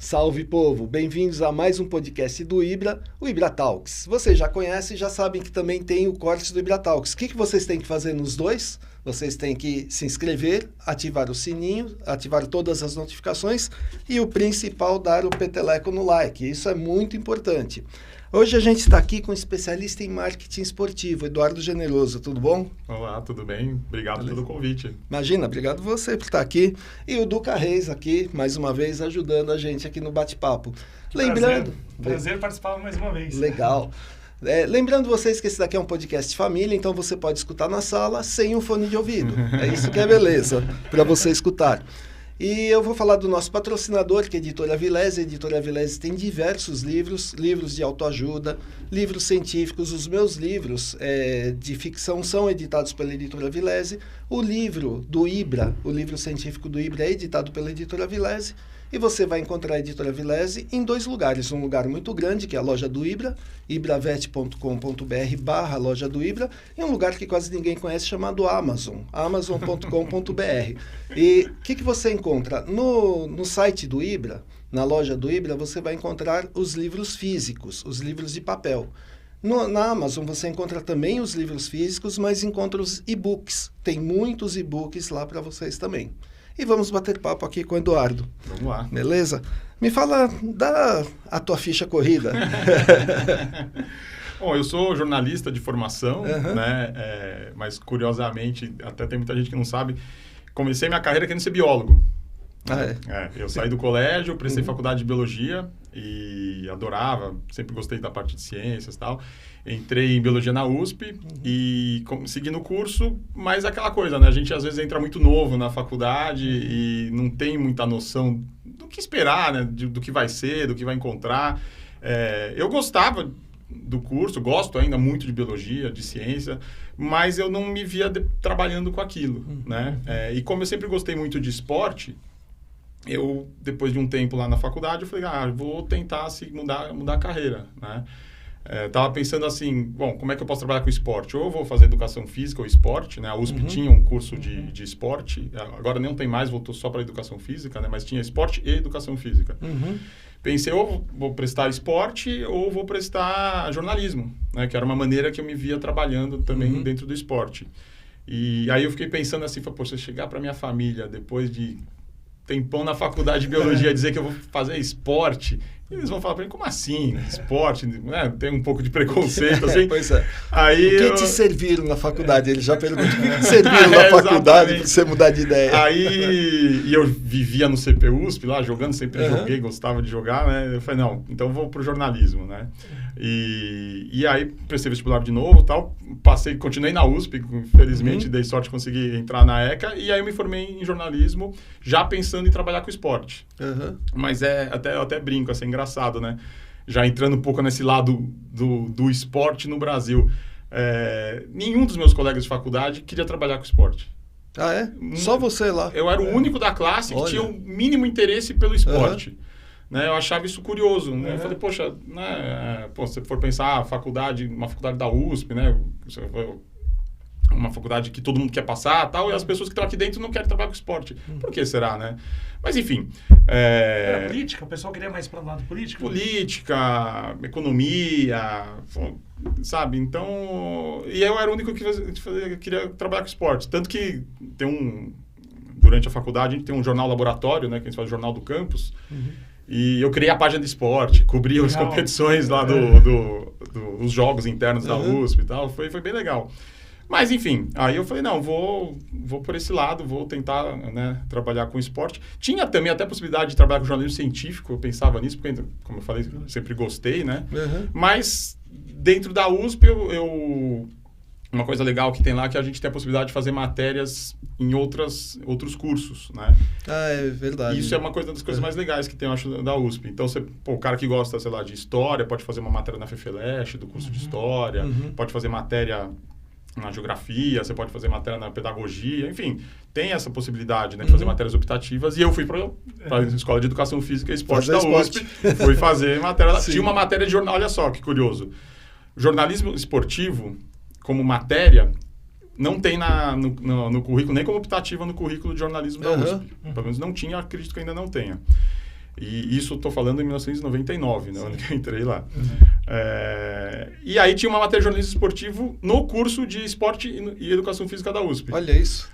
Salve, povo! Bem-vindos a mais um podcast do Ibra, o Ibra Talks. Vocês já conhecem e já sabem que também tem o corte do Ibra Talks. O que vocês têm que fazer nos dois? Vocês têm que se inscrever, ativar o sininho, ativar todas as notificações e o principal, dar o peteleco no like. Isso é muito importante. Hoje a gente está aqui com um especialista em marketing esportivo, Eduardo Generoso. Tudo bom? Olá, tudo bem? Obrigado pelo convite. Imagina, obrigado você por estar aqui. E o Duca Reis aqui, mais uma vez, ajudando a gente aqui no bate-papo. Lembrando... Prazer participar mais uma vez. Legal. Lembrando vocês que esse daqui é um podcast família, então você pode escutar na sala sem um fone de ouvido. É isso que é beleza, para você escutar. E eu vou falar do nosso patrocinador, que é a Editora Avilés. A Editora Avilés tem diversos livros, livros de autoajuda, livros científicos. Os meus livros de ficção são editados pela Editora Avilés. O livro do Ibra, o livro científico do Ibra, é editado pela Editora Avilés. E você vai encontrar a Editora Avilés em dois lugares. Um lugar muito grande, que é a loja do Ibra, ibravet.com.br/loja do Ibra, e um lugar que quase ninguém conhece, chamado Amazon, amazon.com.br. E o que você encontra? No site do Ibra, na loja do Ibra, você vai encontrar os livros físicos, os livros de papel. Na Amazon você encontra também os livros físicos, mas encontra os e-books. Tem muitos e-books lá para vocês também. E vamos bater papo aqui com o Eduardo. Vamos lá. Beleza? Me fala, dá a tua ficha corrida. Bom, eu sou jornalista de formação, né? Mas curiosamente, até tem muita gente que não sabe, comecei minha carreira querendo ser biólogo. Eu saí do colégio, prestei faculdade de biologia e adorava, sempre gostei da parte de ciências e tal. Entrei em biologia na USP e segui no curso, mas aquela coisa, né? A gente às vezes entra muito novo na faculdade e não tem muita noção do que esperar, né? Do que vai ser, do que vai encontrar. Eu gostava do curso, gosto ainda muito de biologia, de ciência, mas eu não me via trabalhando com aquilo, né? E como eu sempre gostei muito de esporte, eu, depois de um tempo lá na faculdade, eu falei, vou tentar mudar a carreira, né? Estava pensando assim, bom, como é que eu posso trabalhar com esporte? Ou eu vou fazer educação física ou esporte, né? A USP tinha um curso de esporte, agora não tem mais, voltou só para educação física, né? Mas tinha esporte e educação física. Pensei, ou vou prestar esporte ou vou prestar jornalismo, né? Que era uma maneira que eu me via trabalhando também dentro do esporte. E aí eu fiquei pensando assim, se eu chegar para minha família depois de tempão na faculdade de biologia dizer que eu vou fazer esporte, eles vão falar para mim, como assim? Esporte, né? Tem um pouco de preconceito, assim. Pois é. Aí o que te serviram na faculdade? Eles já perguntam, o que te serviram na faculdade para você mudar de ideia? Aí eu vivia no CPUSP lá, jogando, sempre joguei, gostava de jogar, né? Eu falei, não, então vou pro jornalismo, né? E aí prestei vestibular de novo, tal, continuei na USP, infelizmente dei sorte de conseguir entrar na ECA, e aí eu me formei em jornalismo, já pensando em trabalhar com esporte. Mas eu até brinco, assim, engraçado, né? Já entrando um pouco nesse lado do esporte no Brasil. Nenhum dos meus colegas de faculdade queria trabalhar com esporte. Ah, é? Só você lá? Eu era o único da classe que tinha o mínimo interesse pelo esporte. Né? Eu achava isso curioso. Né? Eu falei, poxa, né? Se você for pensar, uma faculdade da USP, né? Uma faculdade que todo mundo quer passar, tal, e as pessoas que estão aqui dentro não querem trabalhar com esporte. Por que será, né? Mas, enfim... Era política? O pessoal queria mais para o lado político? Política, economia, sabe? Então... E eu era o único que queria trabalhar com esporte. Tanto que durante a faculdade, a gente tem um jornal laboratório, né? Que a gente faz o Jornal do Campus. E eu criei a página de esporte, cobria as competições lá dos jogos internos da USP e tal. Foi bem legal. Mas, enfim, aí eu falei, não, vou por esse lado, vou tentar, né, trabalhar com esporte. Tinha também até a possibilidade de trabalhar com jornalismo científico, eu pensava nisso, porque, como eu falei, sempre gostei, né? Mas, dentro da USP, uma coisa legal que tem lá é que a gente tem a possibilidade de fazer matérias em outros cursos, né? É verdade. Isso é uma das coisas mais legais que tem, eu acho, da USP. Então, o cara que gosta, sei lá, de história, pode fazer uma matéria na FEFELESH, do curso de história, pode fazer matéria na geografia, você pode fazer matéria na pedagogia, enfim, tem essa possibilidade, né, de fazer matérias optativas. E eu fui para a Escola de Educação Física e Esporte da USP, fui fazer matéria lá. Tinha uma matéria de jornal, olha só que curioso. Jornalismo esportivo, como matéria, não tem no currículo, nem como optativa no currículo de jornalismo da USP. Pelo menos não tinha, acredito que ainda não tenha. E isso eu estou falando em 1999, né, ano que eu entrei lá. E aí tinha uma matéria de jornalismo esportivo no curso de Esporte e Educação Física da USP. Olha isso.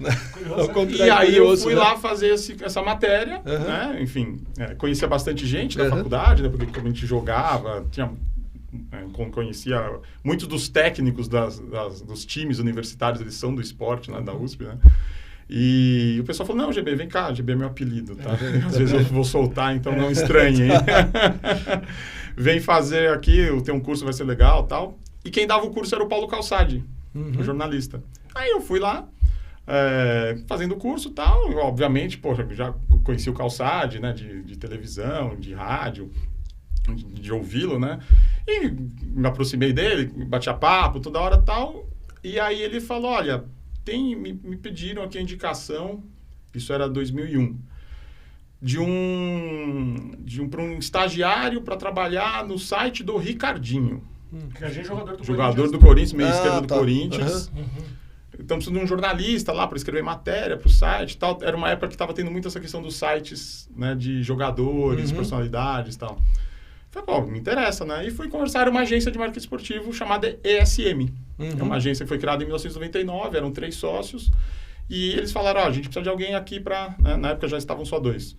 E aí eu fui lá fazer essa matéria, né? Enfim, conhecia bastante gente da faculdade, né? Porque como a gente jogava, conhecia muitos dos técnicos dos times universitários, eles são do esporte, né, da USP, né? E o pessoal falou, não, GB, vem cá, GB é meu apelido, tá? Às vezes eu vou soltar, então não estranhe, hein? Vem fazer aqui, tem um curso, vai ser legal, tal. E quem dava o curso era o Paulo Calçade, o jornalista. Aí eu fui lá, fazendo o curso e tal, obviamente, poxa, já conheci o Calçade, né, de televisão, de rádio, de ouvi-lo, né? E me aproximei dele, batia papo toda hora e tal. E aí ele falou, olha, me pediram aqui a indicação, isso era 2001, para um estagiário para trabalhar no site do Ricardinho. Jogador do Corinthians, meio esquerdo do Corinthians. Então, precisando de um jornalista lá para escrever matéria para o site e tal. Era uma época que estava tendo muito essa questão dos sites, né, de jogadores, personalidades e tal. Falei, pô, me interessa, né? E fui conversar, uma agência de marketing esportivo chamada ESM. É uma agência que foi criada em 1999, eram 3 sócios. E eles falaram, a gente precisa de alguém aqui para... Né? Na época já estavam só 2.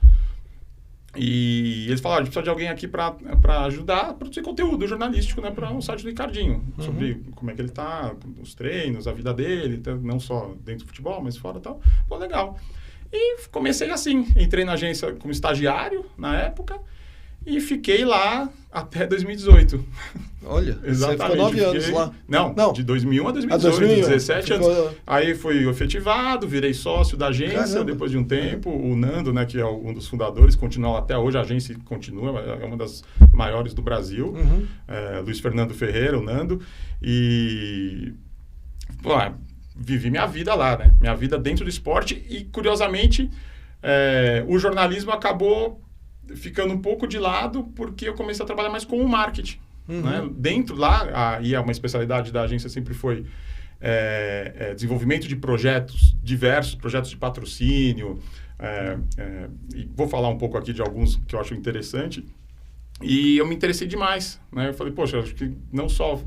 E eles falaram, a gente precisa de alguém aqui para ajudar a produzir conteúdo jornalístico, né, para o site do Ricardinho. Sobre como é que ele está, os treinos, a vida dele, não só dentro do futebol, mas fora e tal. Pô, legal. E comecei assim, entrei na agência como estagiário na época. E fiquei lá até 2018. Olha, exatamente. Você ficou 9 anos lá. Não, de 2001 a 2018, 17 anos. Aí fui efetivado, virei sócio da agência. Caramba. Depois de um tempo. O Nando, né, que é um dos fundadores, continua até hoje. A agência continua, é uma das maiores do Brasil. Luiz Fernando Ferreira, o Nando. E vivi minha vida lá, né? Minha vida dentro do esporte. E, curiosamente, o jornalismo acabou ficando um pouco de lado, porque eu comecei a trabalhar mais com o marketing. Né? Dentro lá, e uma especialidade da agência sempre foi desenvolvimento de projetos diversos, projetos de patrocínio, e vou falar um pouco aqui de alguns que eu acho interessante. E eu me interessei demais. Né? Eu falei, poxa, acho que não só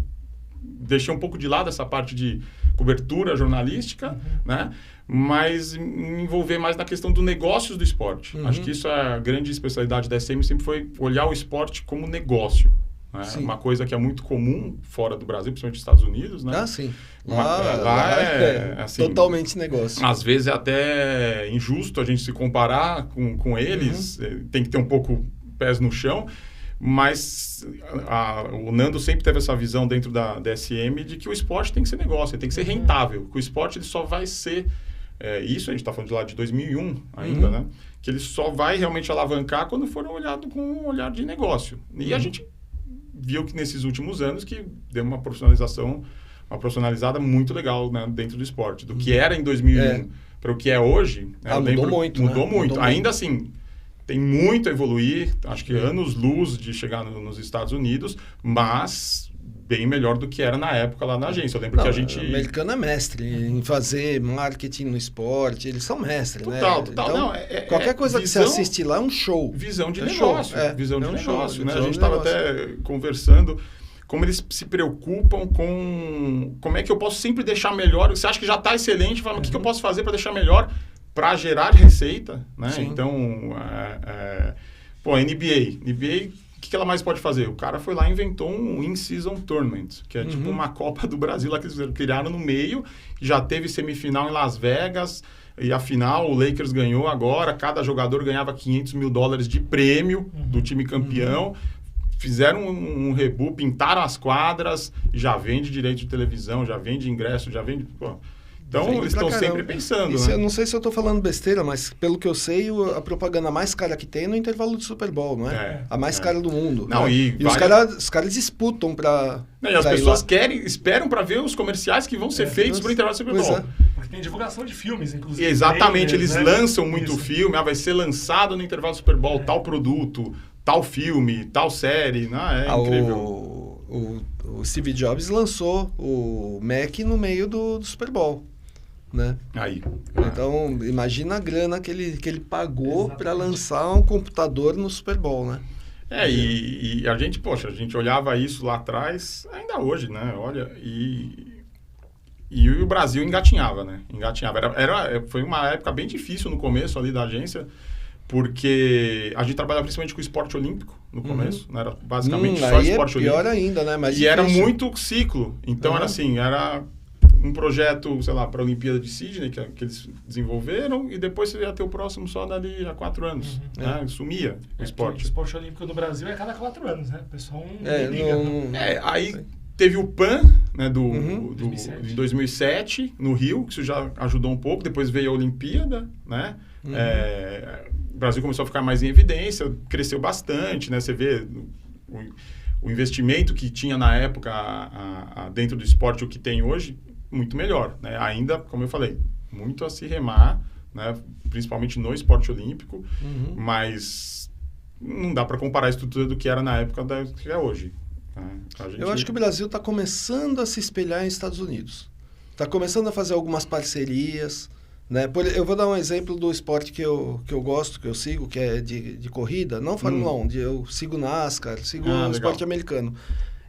deixei um pouco de lado essa parte de cobertura jornalística, né? Mas me envolver mais na questão do negócios do esporte. Acho que isso é a grande especialidade da SM, sempre foi olhar o esporte como negócio. Né? Uma coisa que é muito comum fora do Brasil, principalmente nos Estados Unidos. Né? Ah, sim. Lá é assim, totalmente negócio. Às vezes é até injusto a gente se comparar com eles. Tem que ter um pouco pés no chão. Mas o Nando sempre teve essa visão dentro da SM de que o esporte tem que ser negócio, ele tem que ser rentável. Que o esporte ele só vai ser... isso a gente está falando de lá de 2001 ainda, né? Que ele só vai realmente alavancar quando for olhado com um olhar de negócio. E a gente viu que nesses últimos anos que deu uma profissionalizada muito legal, né, dentro do esporte. Do que era em 2001 para o que é hoje... Mudou muito. Mudou muito. Ainda assim... Tem muito a evoluir, acho que anos-luz de chegar nos Estados Unidos, mas bem melhor do que era na época lá na agência. Eu lembro que a gente... O americano é mestre em fazer marketing no esporte, eles são mestres, total, né? Total, então, qualquer coisa visão, que você assiste lá é um show. Visão de negócio, visão de negócio, né? A gente estava até conversando como eles se preocupam com como é que eu posso sempre deixar melhor. Você acha que já está excelente, fala, o que eu posso fazer para deixar melhor? Para gerar receita, né? Sim. Então, a NBA, o que ela mais pode fazer? O cara foi lá e inventou um In-Season Tournament, que é tipo uma Copa do Brasil lá que eles criaram no meio, já teve semifinal em Las Vegas, e a final o Lakers ganhou agora, cada jogador ganhava $500 mil de prêmio do time campeão, fizeram um rebu, pintaram as quadras, já vende direito de televisão, já vende ingresso, já vende... Então, eles estão sempre pensando, né? Eu não sei se eu estou falando besteira, mas pelo que eu sei, a propaganda mais cara que tem é no intervalo do Super Bowl, não é? A mais cara do mundo. Não, né? e os caras disputam para... E as pessoas esperam para ver os comerciais que vão ser feitos para o intervalo do Super Bowl. Porque tem divulgação de filmes, inclusive. Exatamente, eles lançam muito filme, vai ser lançado no intervalo do Super Bowl tal produto, tal filme, tal série, incrível. O Steve Jobs lançou o Mac no meio do Super Bowl, né? Aí. Então, imagina a grana que ele pagou para lançar um computador no Super Bowl, né? E a gente olhava isso lá atrás, ainda hoje, né? Olha, e o Brasil engatinhava, né? Foi uma época bem difícil no começo ali da agência, porque a gente trabalhava principalmente com esporte olímpico no começo, né? Era basicamente só esporte olímpico. Pior ainda, né? Mais difícil. Era muito ciclo. Então era assim, era um projeto, sei lá, para a Olimpíada de Sydney, que eles desenvolveram, e depois você ia ter o próximo só dali a 4 anos. Né? Sumia o esporte. O esporte olímpico no Brasil é a cada 4 anos, né? O pessoal não liga. Aí teve o PAN, né, de 2007, no Rio, que isso já ajudou um pouco. Depois veio a Olimpíada, né? O Brasil começou a ficar mais em evidência, cresceu bastante, né? Você vê o investimento que tinha na época dentro do esporte, o que tem hoje, muito melhor, né? Ainda, como eu falei, muito a se remar, né? Principalmente no esporte olímpico, mas não dá para comparar a estrutura do que era na época do que é hoje. Né? Eu acho que o Brasil está começando a se espelhar em Estados Unidos. Está começando a fazer algumas parcerias, né? Eu vou dar um exemplo do esporte que eu gosto, que eu sigo, que é de corrida, não Fórmula 1, eu sigo NASCAR, sigo o esporte americano.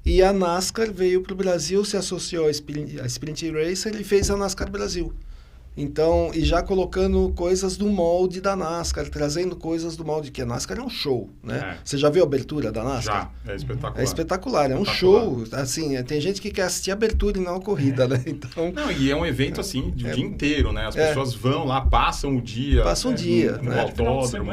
E a NASCAR veio para o Brasil, se associou a Sprint Racer e fez a NASCAR Brasil. Então, e já colocando coisas do molde da NASCAR, trazendo coisas do molde, que a NASCAR é um show, né? Você já viu a abertura da NASCAR? Já, é espetacular. É espetacular, é um show, assim, tem gente que quer assistir a abertura e não a corrida, né? Então, não, e é um evento, assim, de dia inteiro, né? As pessoas vão lá, passam o dia. Passam o dia, no né? autódromo.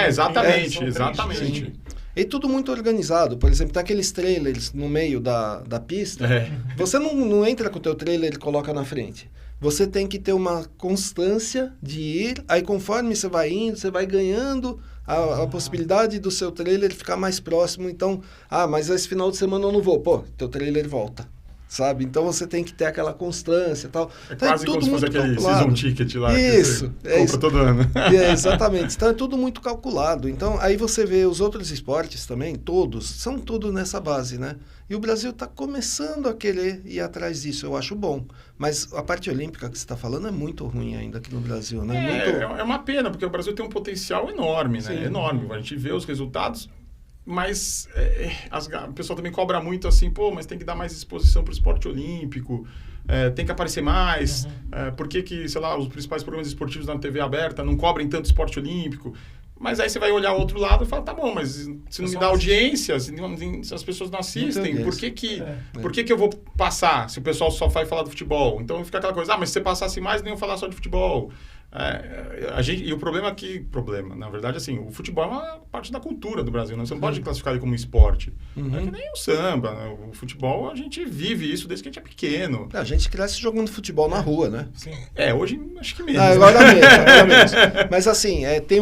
Exatamente. Exatamente. E tudo muito organizado. Por exemplo, tem aqueles trailers no meio da pista. Você não entra com o teu trailer e coloca na frente. Você tem que ter uma constância de ir. Aí, conforme você vai indo, você vai ganhando a possibilidade do seu trailer ficar mais próximo. Então, mas esse final de semana eu não vou. Pô, teu trailer volta. Sabe? Então, você tem que ter aquela constância e tal. Então, quase como se fosse aquele season ticket lá. Isso. Que você compra todo ano. Exatamente. Então, é tudo muito calculado. Então, aí você vê os outros esportes também, todos, são tudo nessa base, né? E o Brasil está começando a querer ir atrás disso. Eu acho bom. Mas a parte olímpica que você está falando é muito ruim ainda aqui no Brasil, né? É uma pena, porque o Brasil tem um potencial enorme, né? Enorme. A gente vê os resultados... Mas o pessoal também cobra muito assim, mas tem que dar mais exposição para o esporte olímpico, tem que aparecer mais, por que, sei lá, os principais programas esportivos na TV aberta não cobrem tanto esporte olímpico? Mas aí você vai olhar o outro lado e fala, tá bom, mas se não me dá audiência, se as pessoas não assistem, por que eu vou passar se o pessoal só vai falar do futebol? Então fica aquela coisa, mas se você passasse mais, nem eu falar só de futebol. E o problema é que... na verdade, assim, o futebol é uma parte da cultura do Brasil, né? Você não pode classificar ele como esporte. É que nem o samba, né? O futebol, a gente vive isso desde que a gente é pequeno. A gente cresce jogando futebol na rua, né? Sim. Hoje acho que menos. Agora menos. Mas assim, tem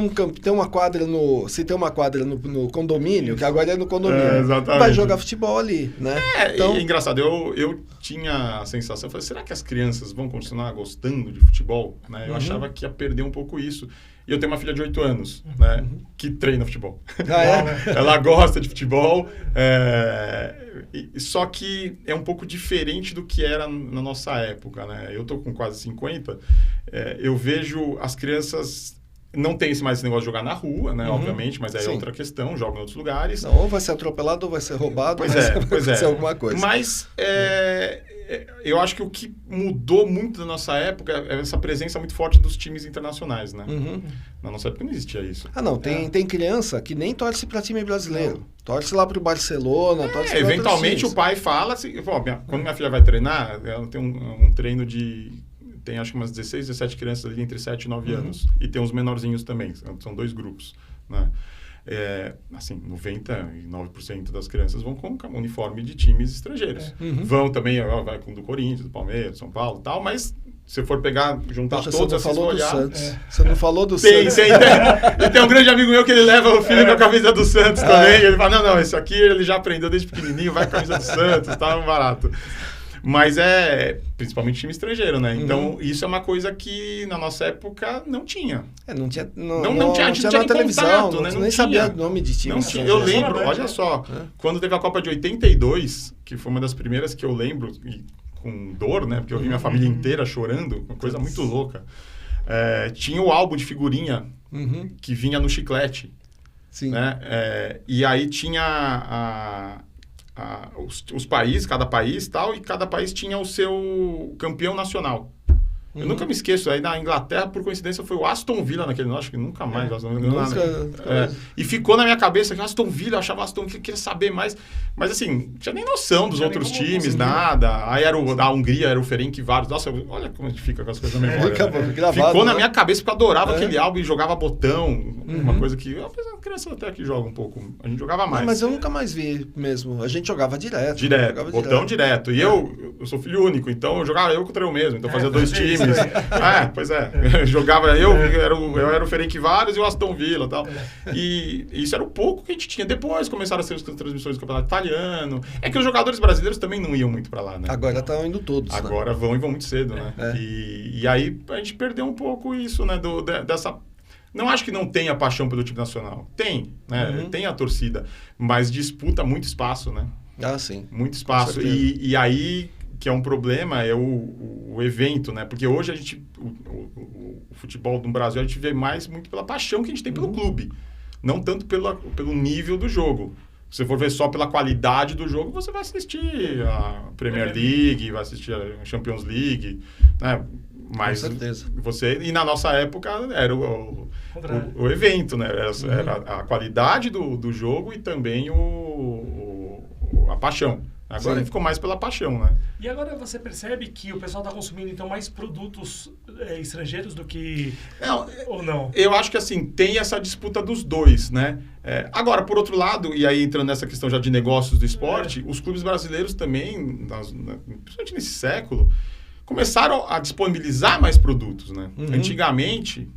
uma quadra se tem uma quadra no condomínio, que agora é no condomínio, vai jogar futebol ali, né? Então... É engraçado, eu tinha a sensação, eu falei, será que as crianças vão continuar gostando de futebol? Né? Eu achava que ia perder um pouco isso. E eu tenho uma filha de 8 anos, né, que treina futebol. Ela gosta de futebol, só que é um pouco diferente do que era na nossa época, né? Eu tô com quase 50, eu vejo as crianças... Não tem mais esse negócio de jogar na rua, né? Obviamente, mas aí é outra questão, jogam em outros lugares. Não, ou vai ser atropelado ou vai ser roubado, pois vai ser alguma coisa. Mas eu acho que o que mudou muito na nossa época é essa presença muito forte dos times internacionais, né? Na nossa época não existia isso. Não, tem criança que nem torce para time brasileiro. Torce lá pro Barcelona, torce para eventualmente o pai fala assim, quando minha filha vai treinar, ela tem um treino de... Tem acho que umas 16, 17 crianças ali entre 7 e 9 anos. E tem uns menorzinhos também, são 2 grupos, né? assim, 99% das crianças vão com uniforme de times estrangeiros. Vão também, vai com do Corinthians, do Palmeiras, do São Paulo e tal, mas se for pegar, juntar todos esses olhares... Você não falou do Santos. Tem um grande amigo meu que ele leva o filho com a camisa do Santos também. Ele fala, não, esse aqui ele já aprendeu desde pequenininho, vai com a camisa do Santos, tá barato. Mas principalmente time estrangeiro, né? Então, isso é uma coisa que na nossa época não tinha. Não tinha na televisão, contato, né? Nem sabia o nome de time. Eu lembro, olha só, quando teve a Copa de 82, que foi uma das primeiras que eu lembro, e com dor, né? Porque eu vi minha família inteira chorando, uma coisa muito louca. Tinha o álbum de figurinha que vinha no chiclete. Sim. Né? E aí tinha os países, cada país tal, e cada país tinha o seu campeão nacional. Eu nunca me esqueço, aí na Inglaterra, por coincidência, foi o Aston Villa naquele, acho que nunca mais. E ficou na minha cabeça que Aston Villa, eu achava Aston Villa, queria saber mais. Mas assim, não tinha nem noção dos outros times, nada. Aí a Hungria, era o Ferencváros. Nossa, olha como a gente fica com as coisas na memória. Ficou na minha cabeça, porque eu adorava aquele álbum e jogava botão. Uma coisa que, a criança até que joga um pouco, a gente jogava mais. Mas eu nunca mais vi mesmo. A gente jogava direto. Botão direto. E eu sou filho único, então eu jogava eu contra eu mesmo. Então fazia 2 times. Pois é. Jogava eu era o Ferencváros e o Aston Villa e tal. E isso era o pouco que a gente tinha. Depois começaram a ser as transmissões do Campeonato Italiano. É que os jogadores brasileiros também não iam muito pra lá, né? Agora estão indo todos. Agora vão muito cedo, né? E aí a gente perdeu um pouco isso, né? Dessa... Não acho que não tenha paixão pelo time nacional. Tem, né? Tem a torcida, mas disputa muito espaço, né? Sim. Muito espaço. E aí, que é um problema, é o evento, né? Porque hoje a gente, o futebol no Brasil, a gente vê muito pela paixão que a gente tem pelo clube. Não tanto pelo nível do jogo. Se você for ver só pela qualidade do jogo, você vai assistir a Premier League, vai assistir a Champions League, né? Mas com certeza. E na nossa época era o evento, né? Era a qualidade do jogo e também a paixão. Agora ficou mais pela paixão, né? E agora você percebe que o pessoal está consumindo então mais produtos estrangeiros do que... ou não? Eu acho que assim, tem essa disputa dos dois, né? Agora, por outro lado, e aí entrando nessa questão já de negócios do esporte, os clubes brasileiros também, principalmente nesse século, começaram a disponibilizar mais produtos, né? Antigamente,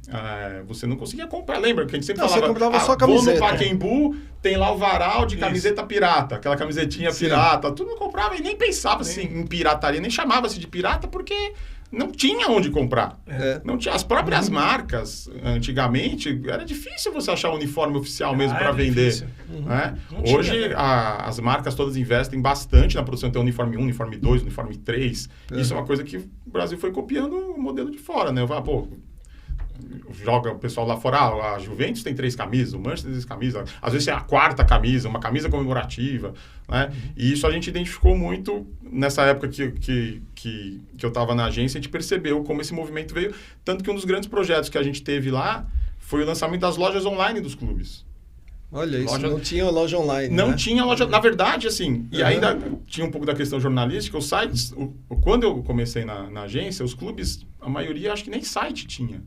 você não conseguia comprar. Lembra que a gente sempre falava... Você comprava só camiseta. Vou no Pacaembu, tem lá o varal de camiseta pirata, aquela camisetinha pirata. Tudo não comprava e nem pensava assim, em pirataria, nem chamava-se de pirata, porque não tinha onde comprar. Não tinha. As próprias marcas, antigamente, era difícil você achar um uniforme oficial mesmo para vender. Né? Hoje, as marcas todas investem bastante na produção. Tem o uniforme 1, uniforme 2, uniforme 3. Isso é uma coisa que o Brasil foi copiando o modelo de fora, né? Joga o pessoal lá fora, a Juventus tem 3 camisas, o Manchester tem 3 camisas, às vezes é a 4ª camisa, uma camisa comemorativa, né? E isso a gente identificou muito nessa época que eu estava na agência, a gente percebeu como esse movimento veio, tanto que um dos grandes projetos que a gente teve lá foi o lançamento das lojas online dos clubes. Olha, isso não tinha loja online. Não né? tinha loja, na verdade, assim, e ainda tinha um pouco da questão jornalística, os sites, quando eu comecei na agência, os clubes, a maioria, acho que nem site tinha.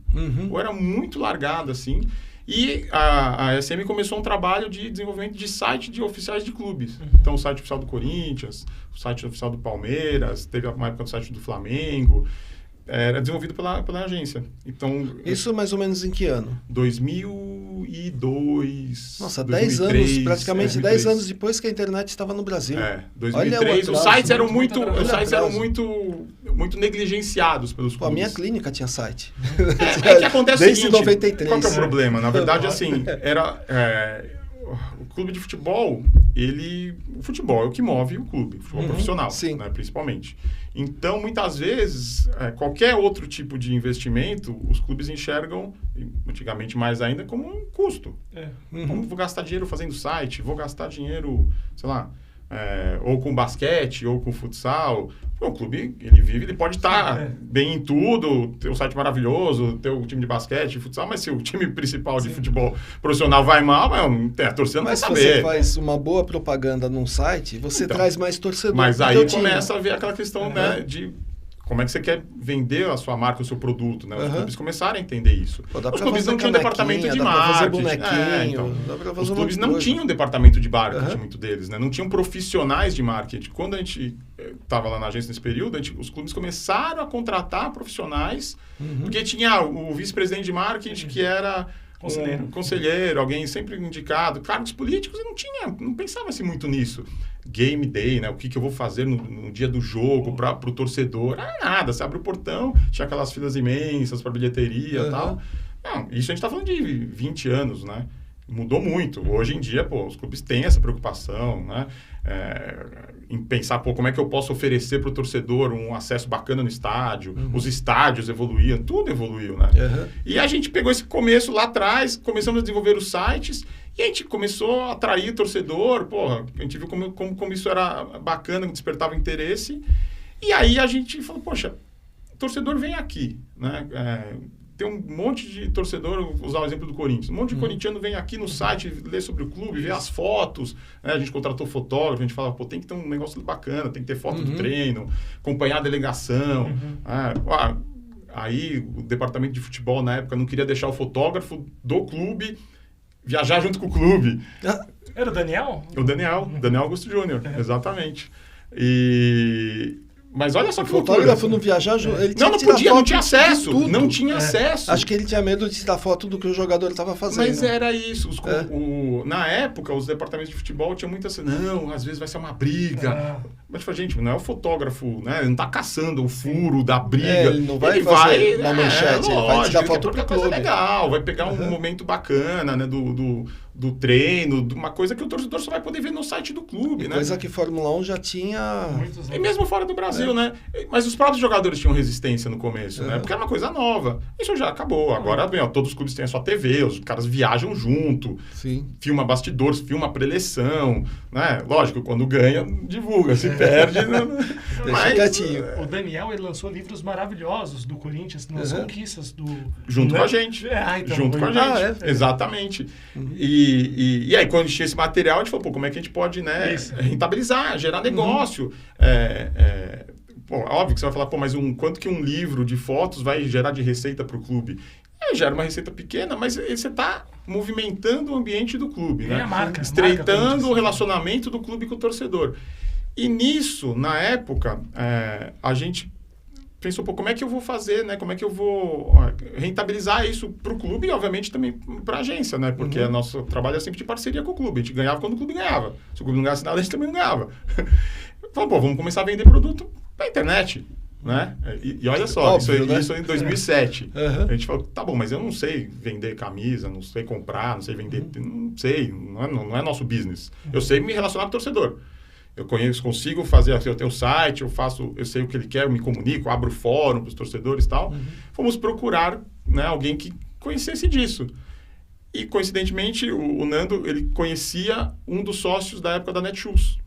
Ou era muito largado, assim, e a SM começou um trabalho de desenvolvimento de site de oficiais de clubes. Então, o site oficial do Corinthians, o site oficial do Palmeiras, teve uma época do site do Flamengo, era desenvolvido pela agência. Então, isso mais ou menos em que ano? 2002. Nossa, 2003, 10 anos, praticamente 10 anos depois que a internet estava no Brasil. 2003. Os sites eram muito negligenciados pelos clubes. A minha clínica tinha site. Que acontece desde o seguinte, 93. Qual que é o problema? Na verdade, assim, o clube de futebol, o futebol é o que move o clube, o futebol profissional, né, principalmente. Então, muitas vezes, qualquer outro tipo de investimento, os clubes enxergam, antigamente mais ainda, como um custo. Vou gastar dinheiro fazendo site, vou gastar dinheiro, sei lá, ou com basquete, ou com futsal. O clube, ele pode estar bem em tudo, ter um site maravilhoso, ter o time de basquete, futsal, mas se o time principal de futebol profissional vai mal, a torcida não vai saber. Mas se você faz uma boa propaganda num site, você traz mais torcedores. Mas aí começa a ver aquela questão, né, de como é que você quer vender a sua marca, o seu produto, né? Os clubes começaram a entender isso. Os clubes não tinham departamento de marketing. Os clubes não tinham departamento de marketing, muito deles, né? Não tinham profissionais de marketing. Quando a gente estava lá na agência nesse período, os clubes começaram a contratar profissionais, porque tinha o vice-presidente de marketing que era conselheiro, alguém sempre indicado, cargos políticos, e não pensava-se muito nisso. Game day, né? O que eu vou fazer no dia do jogo para o torcedor? Nada, você abre o portão, tinha aquelas filas imensas para bilheteria e tal. Não, isso a gente está falando de 20 anos, né? Mudou muito. Hoje em dia, os clubes têm essa preocupação, né? Em pensar, como é que eu posso oferecer para o torcedor um acesso bacana no estádio, os estádios evoluíam, tudo evoluiu, né? E a gente pegou esse começo lá atrás, começamos a desenvolver os sites, e a gente começou a atrair o torcedor, a gente viu como isso era bacana, despertava interesse, e aí a gente falou, poxa, o torcedor vem aqui, né? Tem um monte de torcedor, vou usar o exemplo do Corinthians, um monte de corintiano vem aqui no site, lê sobre o clube, vê as fotos, né? A gente contratou fotógrafo, a gente fala, tem que ter um negócio bacana, tem que ter foto do treino, acompanhar a delegação. Aí o departamento de futebol, na época, não queria deixar o fotógrafo do clube viajar junto com o clube. Era o Daniel? O Daniel Augusto Júnior, exatamente. Mas olha só que loucura. O fotógrafo não viajar, ele tinha não podia, não tinha acesso. Não tinha acesso. Acho que ele tinha medo de tirar foto do que o jogador estava fazendo. Mas era isso. Na época, os departamentos de futebol tinham muita assim, às vezes vai ser uma briga. Mas, gente, não é o fotógrafo, né? Ele não está caçando o furo da briga. Ele não vai fazer uma manchete, ele vai tirar foto pro clube. Legal, vai pegar um momento bacana, né? Do treino, de uma coisa que o torcedor só vai poder ver no site do clube, né? Coisa que Fórmula 1 já tinha... E mesmo fora do Brasil, né? Mas os próprios jogadores tinham resistência no começo, né? Porque era uma coisa nova. Isso já acabou. Agora, todos os clubes têm a sua TV, os caras viajam junto, filma bastidores, filma preleção, né? Lógico, quando ganha, divulga. Se perde, deixa quietinho. O Daniel, ele lançou livros maravilhosos do Corinthians, nas conquistas do... Junto com a gente. Junto com a gente. Exatamente. E aí, quando a gente tinha esse material, a gente falou, como é que a gente pode, né, rentabilizar, gerar negócio? Óbvio que você vai falar, mas quanto que um livro de fotos vai gerar de receita para o clube? Gera uma receita pequena, mas você está movimentando o ambiente do clube, né? Estreitando o relacionamento do clube com o torcedor. E nisso, na época, a gente pensou, como é que eu vou fazer, né? Como é que eu vou rentabilizar isso para o clube e, obviamente, também para a agência, né? Porque o nosso trabalho é sempre de parceria com o clube. A gente ganhava quando o clube ganhava. Se o clube não ganhasse nada, a gente também não ganhava. Falou, vamos começar a vender produto para a internet, né? E olha só, óbvio, isso em 2007. A gente falou, tá bom, mas eu não sei vender camisa, não sei comprar, não sei vender... Não sei, não é nosso business. Eu sei me relacionar com o torcedor. Eu consigo fazer, eu tenho o site, eu sei o que ele quer, eu me comunico, abro fórum para os torcedores e tal. Fomos procurar, né, alguém que conhecesse disso. E, coincidentemente, o Nando, ele conhecia um dos sócios da época da Netshoes.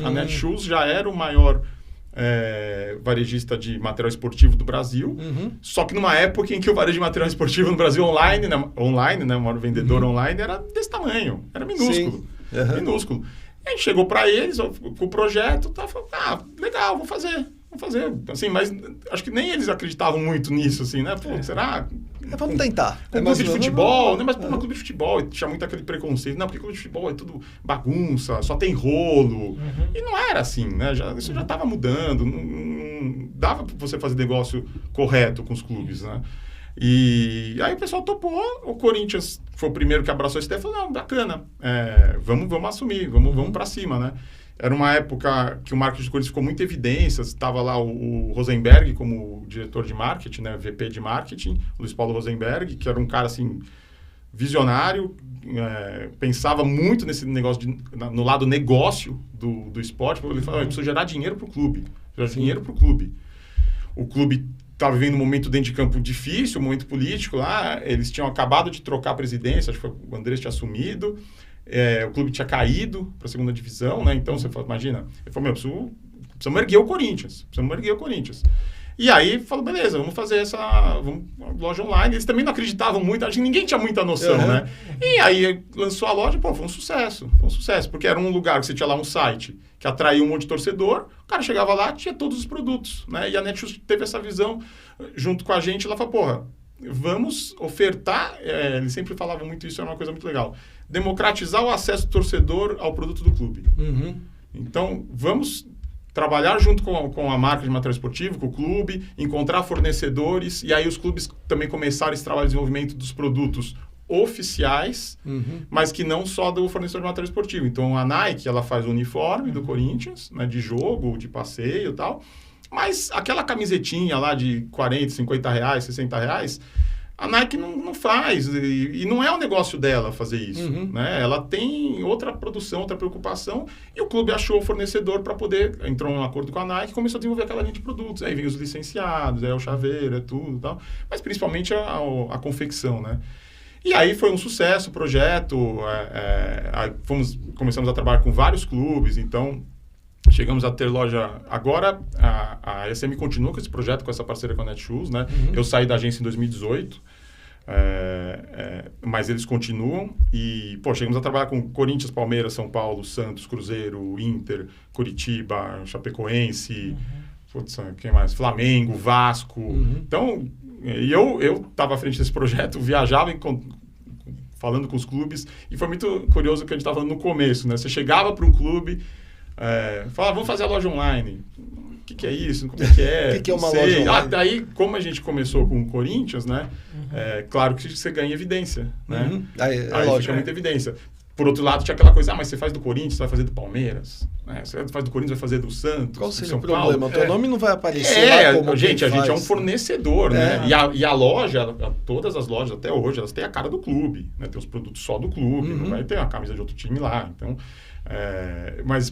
A Netshoes já era o maior varejista de material esportivo do Brasil, só que numa época em que o varejo de material esportivo no Brasil online, né, o maior vendedor online, era desse tamanho, era minúsculo. Minúsculo. A gente chegou para eles com o projeto, falou, legal, vamos fazer. Assim, mas acho que nem eles acreditavam muito nisso, assim, né? Será? Vamos tentar. Com clube de futebol, né? Mas no clube de futebol tinha muito aquele preconceito. Não, porque clube de futebol é tudo bagunça, só tem rolo. E não era assim, né? Isso já estava mudando. Não dava para você fazer negócio correto com os clubes, né? E aí o pessoal topou, o Corinthians foi o primeiro que abraçou esse ideia e falou, não, bacana, vamos assumir, vamos para cima, né? Era uma época que o marketing do Corinthians ficou muito em evidência, estava lá o Rosenberg como diretor de marketing, né, VP de marketing, o Luiz Paulo Rosenberg, que era um cara, assim, visionário, pensava muito nesse negócio, no lado negócio do esporte, ele falava, eu preciso gerar dinheiro para o clube, O clube estava vivendo um momento dentro de campo difícil, um momento político lá, eles tinham acabado de trocar a presidência, acho que o Andrés tinha assumido, o clube tinha caído para a segunda divisão, né? Então, você fala, imagina, ele falou, precisamos erguer o Corinthians. E aí, falou, beleza, vamos fazer loja online. Eles também não acreditavam muito, acho que ninguém tinha muita noção, né? E aí, lançou a loja, pô, foi um sucesso, porque era um lugar que você tinha lá um site que atraía um monte de torcedor, o cara chegava lá, tinha todos os produtos, né? E a Netshoes teve essa visão junto com a gente, ela falou, porra, vamos ofertar, eles sempre falavam muito isso, era uma coisa muito legal, democratizar o acesso do torcedor ao produto do clube. Então, vamos trabalhar junto com a marca de material esportivo, com o clube, encontrar fornecedores, e aí os clubes também começaram esse trabalho de desenvolvimento dos produtos oficiais, mas que não só do fornecedor de material esportivo. Então, a Nike, ela faz o uniforme do Corinthians, né, de jogo, de passeio e tal, mas aquela camisetinha lá de 40, 50 reais, 60 reais, a Nike não faz, e não é o negócio dela fazer isso, né? Ela tem outra produção, outra preocupação, e o clube achou o fornecedor para poder, entrou num acordo com a Nike e começou a desenvolver aquela linha de produtos. Aí vem os licenciados, o chaveiro, tudo e tal, mas principalmente a confecção, né? E aí foi um sucesso o projeto, começamos a trabalhar com vários clubes, então chegamos a ter loja... Agora, a ESM continua com esse projeto, com essa parceria com a Netshoes, né? Eu saí da agência em 2018, mas eles continuam. E, chegamos a trabalhar com Corinthians, Palmeiras, São Paulo, Santos, Cruzeiro, Inter, Curitiba, Chapecoense, quem mais? Flamengo, Vasco. Então, eu estava à frente desse projeto, viajava falando com os clubes, e foi muito curioso o que a gente estava falando no começo, né? Você chegava para um clube... falava, vamos fazer a loja online. O que é isso? Como é que é? O que é uma loja online? Daí, como a gente começou com o Corinthians, né? Claro que você ganha evidência, né? Aí fica muita evidência. Por outro lado, tinha aquela coisa, mas você faz do Corinthians, você vai fazer do Palmeiras, né? Você faz do Corinthians, vai fazer do Santos, qual seria São o problema? Paulo. O teu nome não vai aparecer lá como gente, a faz. gente é um fornecedor, né? E a loja, todas as lojas até hoje, elas têm a cara do clube, né? Tem os produtos só do clube, não vai ter a camisa de outro time lá, então... mas,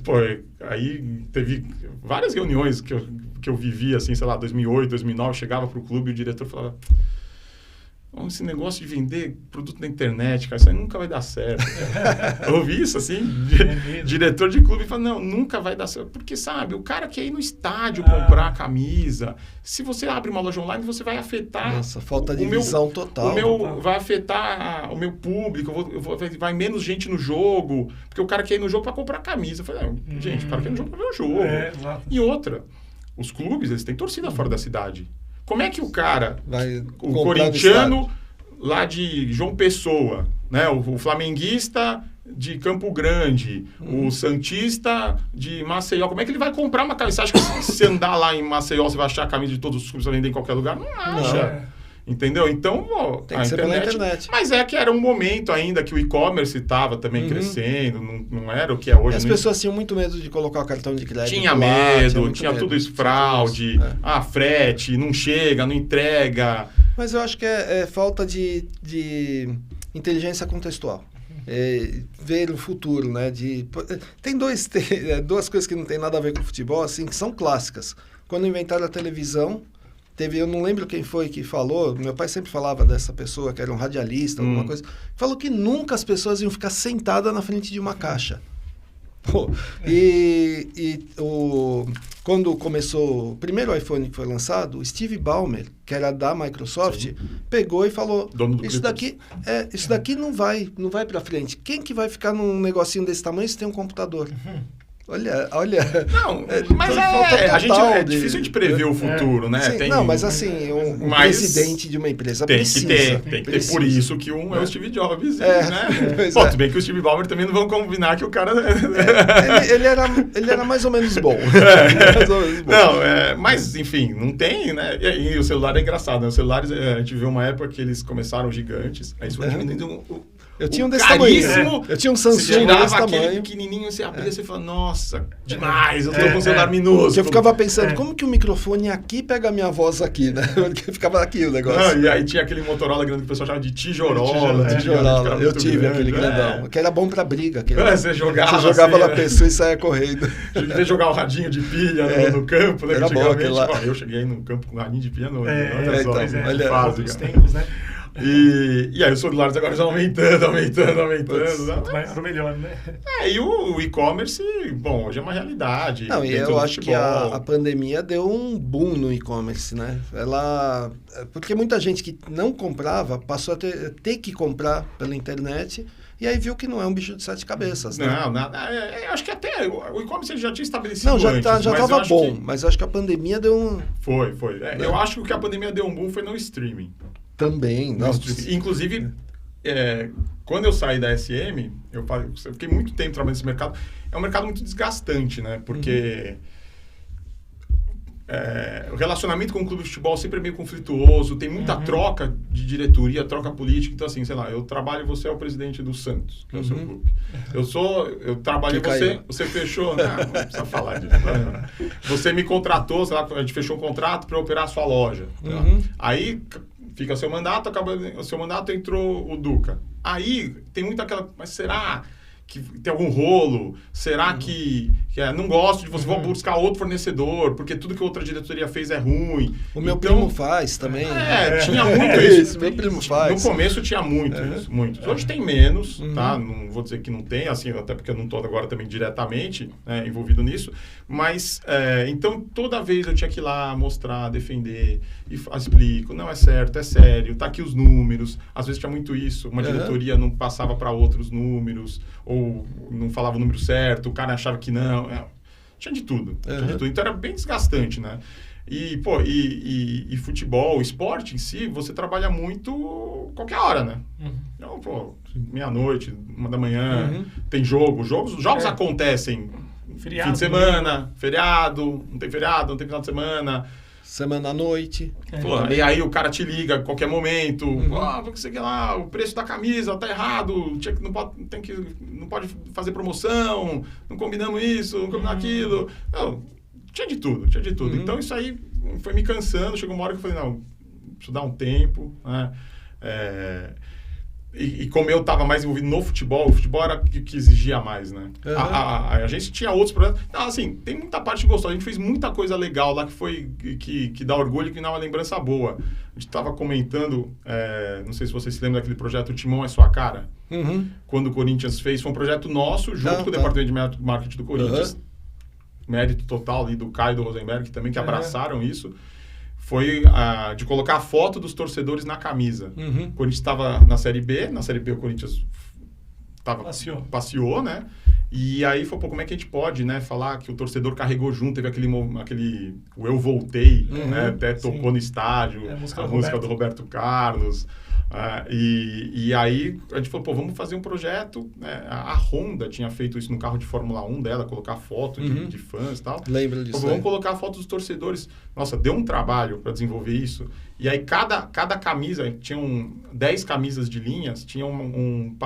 aí teve várias reuniões que eu vivi, assim, sei lá, 2008, 2009, eu chegava pro clube e o diretor falava, esse negócio de vender produto na internet, cara, isso aí nunca vai dar certo. Eu ouvi isso, assim, diretor de clube fala, não, nunca vai dar certo, porque, sabe, o cara quer ir no estádio comprar a camisa, se você abre uma loja online, você vai afetar... Nossa, falta de visão total. Vai afetar o meu público, vai menos gente no jogo, porque o cara quer ir no jogo para comprar camisa. Eu falei, gente, o cara quer ir no jogo para ver o jogo. E outra, os clubes, eles têm torcida fora da cidade. Como é que o cara, o corintiano lá de João Pessoa, né, o flamenguista de Campo Grande, o santista de Maceió, como é que ele vai comprar uma camisa? Você acha que se andar lá em Maceió, você vai achar a camisa de todos os clubes para vender em qualquer lugar? Não acha. Entendeu? Então, tem que ser pela internet. Mas que era um momento ainda que o e-commerce estava também crescendo, não era o que é hoje. As pessoas tinham muito medo de colocar o cartão de crédito. Tinha medo, tinha tudo isso, fraude, frete, não chega, não entrega. Mas eu acho que é falta de inteligência contextual. Ver o futuro, né? Tem duas coisas que não tem nada a ver com futebol, assim, que são clássicas. Quando inventaram a televisão, eu não lembro quem foi que falou, meu pai sempre falava dessa pessoa, que era um radialista, alguma coisa, falou que nunca as pessoas iam ficar sentadas na frente de uma caixa. Quando começou o primeiro iPhone que foi lançado, o Steve Ballmer, que era da Microsoft, pegou e falou, isso daqui não vai para frente. Quem que vai ficar num negocinho desse tamanho se tem um computador? Olha. Não, mas a gente é difícil de prever o futuro, né? Sim, mas assim, um presidente de uma empresa precisa. Tem que ter. Por isso que é o Steve Jobs, né? Tudo bem que o Steve Ballmer também não vão combinar que o cara... ele era mais ou menos bom. Mas enfim, não tem, né? E o celular é engraçado, né? Os celulares, a gente vê uma época que eles começaram gigantes, aí isso vai diminuindo eu tinha um desse tamanho. Eu tinha um Samsung desse tamanho. Pequenininho, você abria, você fala, nossa, demais, eu tô com um celular minúsculo. Eu ficava pensando, como que o microfone aqui pega a minha voz aqui, né? Porque ficava aqui o negócio. E aí tinha aquele Motorola grande que o pessoal chamava de tijorola. Eu tive aquele grandão, que era bom pra briga. Você jogava assim, na pessoa e saia correndo. Devia jogar o radinho de pilha no campo, né? Era bom aquele lá. Eu cheguei no campo com o radinho de pilha, olha só, os tempos, né? E aí os celulares agora já aumentando. Quanto maior, melhor, né? E o e-commerce, bom, hoje é uma realidade. Não, e eu acho que a pandemia deu um boom no e-commerce, né? Porque muita gente que não comprava passou a ter que comprar pela internet e aí viu que não é um bicho de 7 cabeças, né? Não, nada. Eu acho que até o e-commerce já tinha estabelecido antes. Não, já estava bom, mas acho que a pandemia deu um... Foi. Eu acho que o que a pandemia deu um boom foi no streaming. Também, não. Inclusive, quando eu saí da SM, eu fiquei muito tempo trabalhando nesse mercado. É um mercado muito desgastante, né? Porque o relacionamento com o clube de futebol sempre é meio conflituoso, tem muita troca de diretoria, troca política. Então, assim, sei lá, eu trabalho, você é o presidente do Santos, que é o seu clube. Eu trabalho, você fechou... Não precisa falar disso. Você me contratou, sei lá, a gente fechou um contrato para operar a sua loja. Aí... Fica seu mandato, acaba o seu mandato, entrou o Duca. Aí tem muito aquela... Mas será que tem algum rolo? Será que não gosto de você, vou buscar outro fornecedor, porque tudo que a outra diretoria fez é ruim. O meu primo faz também. Tinha muito isso. Meu primo faz. No começo tinha muito isso, muito. Hoje tem menos, tá? Não vou dizer que não tem, assim, até porque eu não estou agora também diretamente envolvido nisso. Mas, então, toda vez eu tinha que ir lá mostrar, defender, e explico, não é certo, é sério, tá aqui os números. Às vezes tinha muito isso, uma diretoria não passava para outros números, ou não falava o número certo, o cara achava que não. Tinha de tudo. Então era bem desgastante, né? E futebol, esporte em si, você trabalha muito qualquer hora, né? Então, meia-noite, 1h, tem jogo. Jogos acontecem feriado, fim de semana, feriado, não tem final de semana. Semana à noite. E aí o cara te liga a qualquer momento. Você quer lá, o preço da camisa tá errado. Não pode fazer promoção. Não combinamos isso, não combinamos aquilo. Não, tinha de tudo. Então isso aí foi me cansando. Chegou uma hora que eu falei, não, preciso dar um tempo, né? E como eu estava mais envolvido no futebol, o futebol era que exigia mais, né? A gente tinha outros projetos. Não, assim, tem muita parte gostosa. A gente fez muita coisa legal lá que dá orgulho e que dá uma lembrança boa. A gente estava comentando, não sei se vocês se lembram daquele projeto O Timão é Sua Cara. Quando o Corinthians fez, foi um projeto nosso, junto com o Departamento de Marketing do Corinthians. Mérito total ali do Caio e do Rosenberg também, que abraçaram isso. Foi de colocar a foto dos torcedores na camisa. O Corinthians estava na Série B o Corinthians passeou, né? E aí foi, como é que a gente pode, né, falar que o torcedor carregou junto, teve o Eu Voltei, né? Até tocou no estádio, a música do Roberto Carlos. E aí a gente falou, vamos fazer um projeto, né? A Honda tinha feito isso no carro de Fórmula 1 dela, colocar foto de fãs e tal. Lembro disso. Vamos colocar a foto dos torcedores. Nossa, deu um trabalho para desenvolver isso. E aí cada camisa, tinham 10 camisas de linhas, tinha um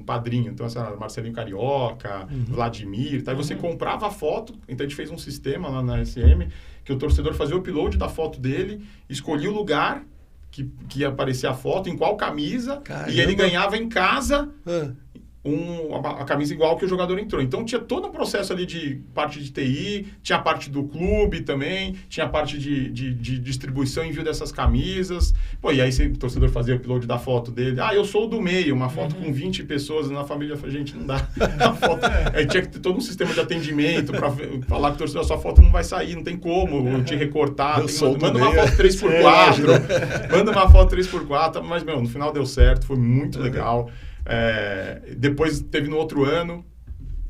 padrinho. Então, era Marcelinho Carioca, Vladimir, tá? E você comprava a foto. Então a gente fez um sistema lá na SM, que o torcedor fazia o upload da foto dele, escolhia o lugar que ia aparecer a foto, em qual camisa, e ele ganhava em casa a camisa igual que o jogador entrou. Então tinha todo um processo ali de parte de TI, tinha a parte do clube também, tinha a parte de distribuição e envio dessas camisas. E aí o torcedor fazia o upload da foto dele. Eu sou o do meio, uma foto com 20 pessoas na família. Gente, não dá a foto. Aí tinha que ter todo um sistema de atendimento para falar que o torcedor, a sua foto não vai sair, não tem como te recortar. Manda uma foto 3x4. Manda uma foto 3x4. Mas, no final deu certo, foi muito legal. Depois teve no outro ano,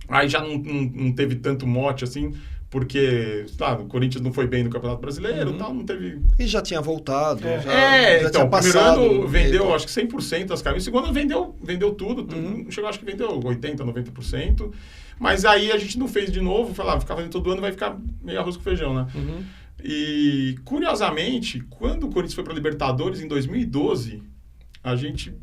aí já não teve tanto mote assim, porque o Corinthians não foi bem no Campeonato Brasileiro, tal, não teve... E já tinha voltado, já tinha passado. O primeiro ano vendeu, acho que 100% das camisas, o segundo ano vendeu tudo, chegou, acho que vendeu 80%, 90%, mas aí a gente não fez de novo, ficar fazendo todo ano vai ficar meio arroz com feijão, né? E, curiosamente, quando o Corinthians foi para a Libertadores, em 2012, a gente...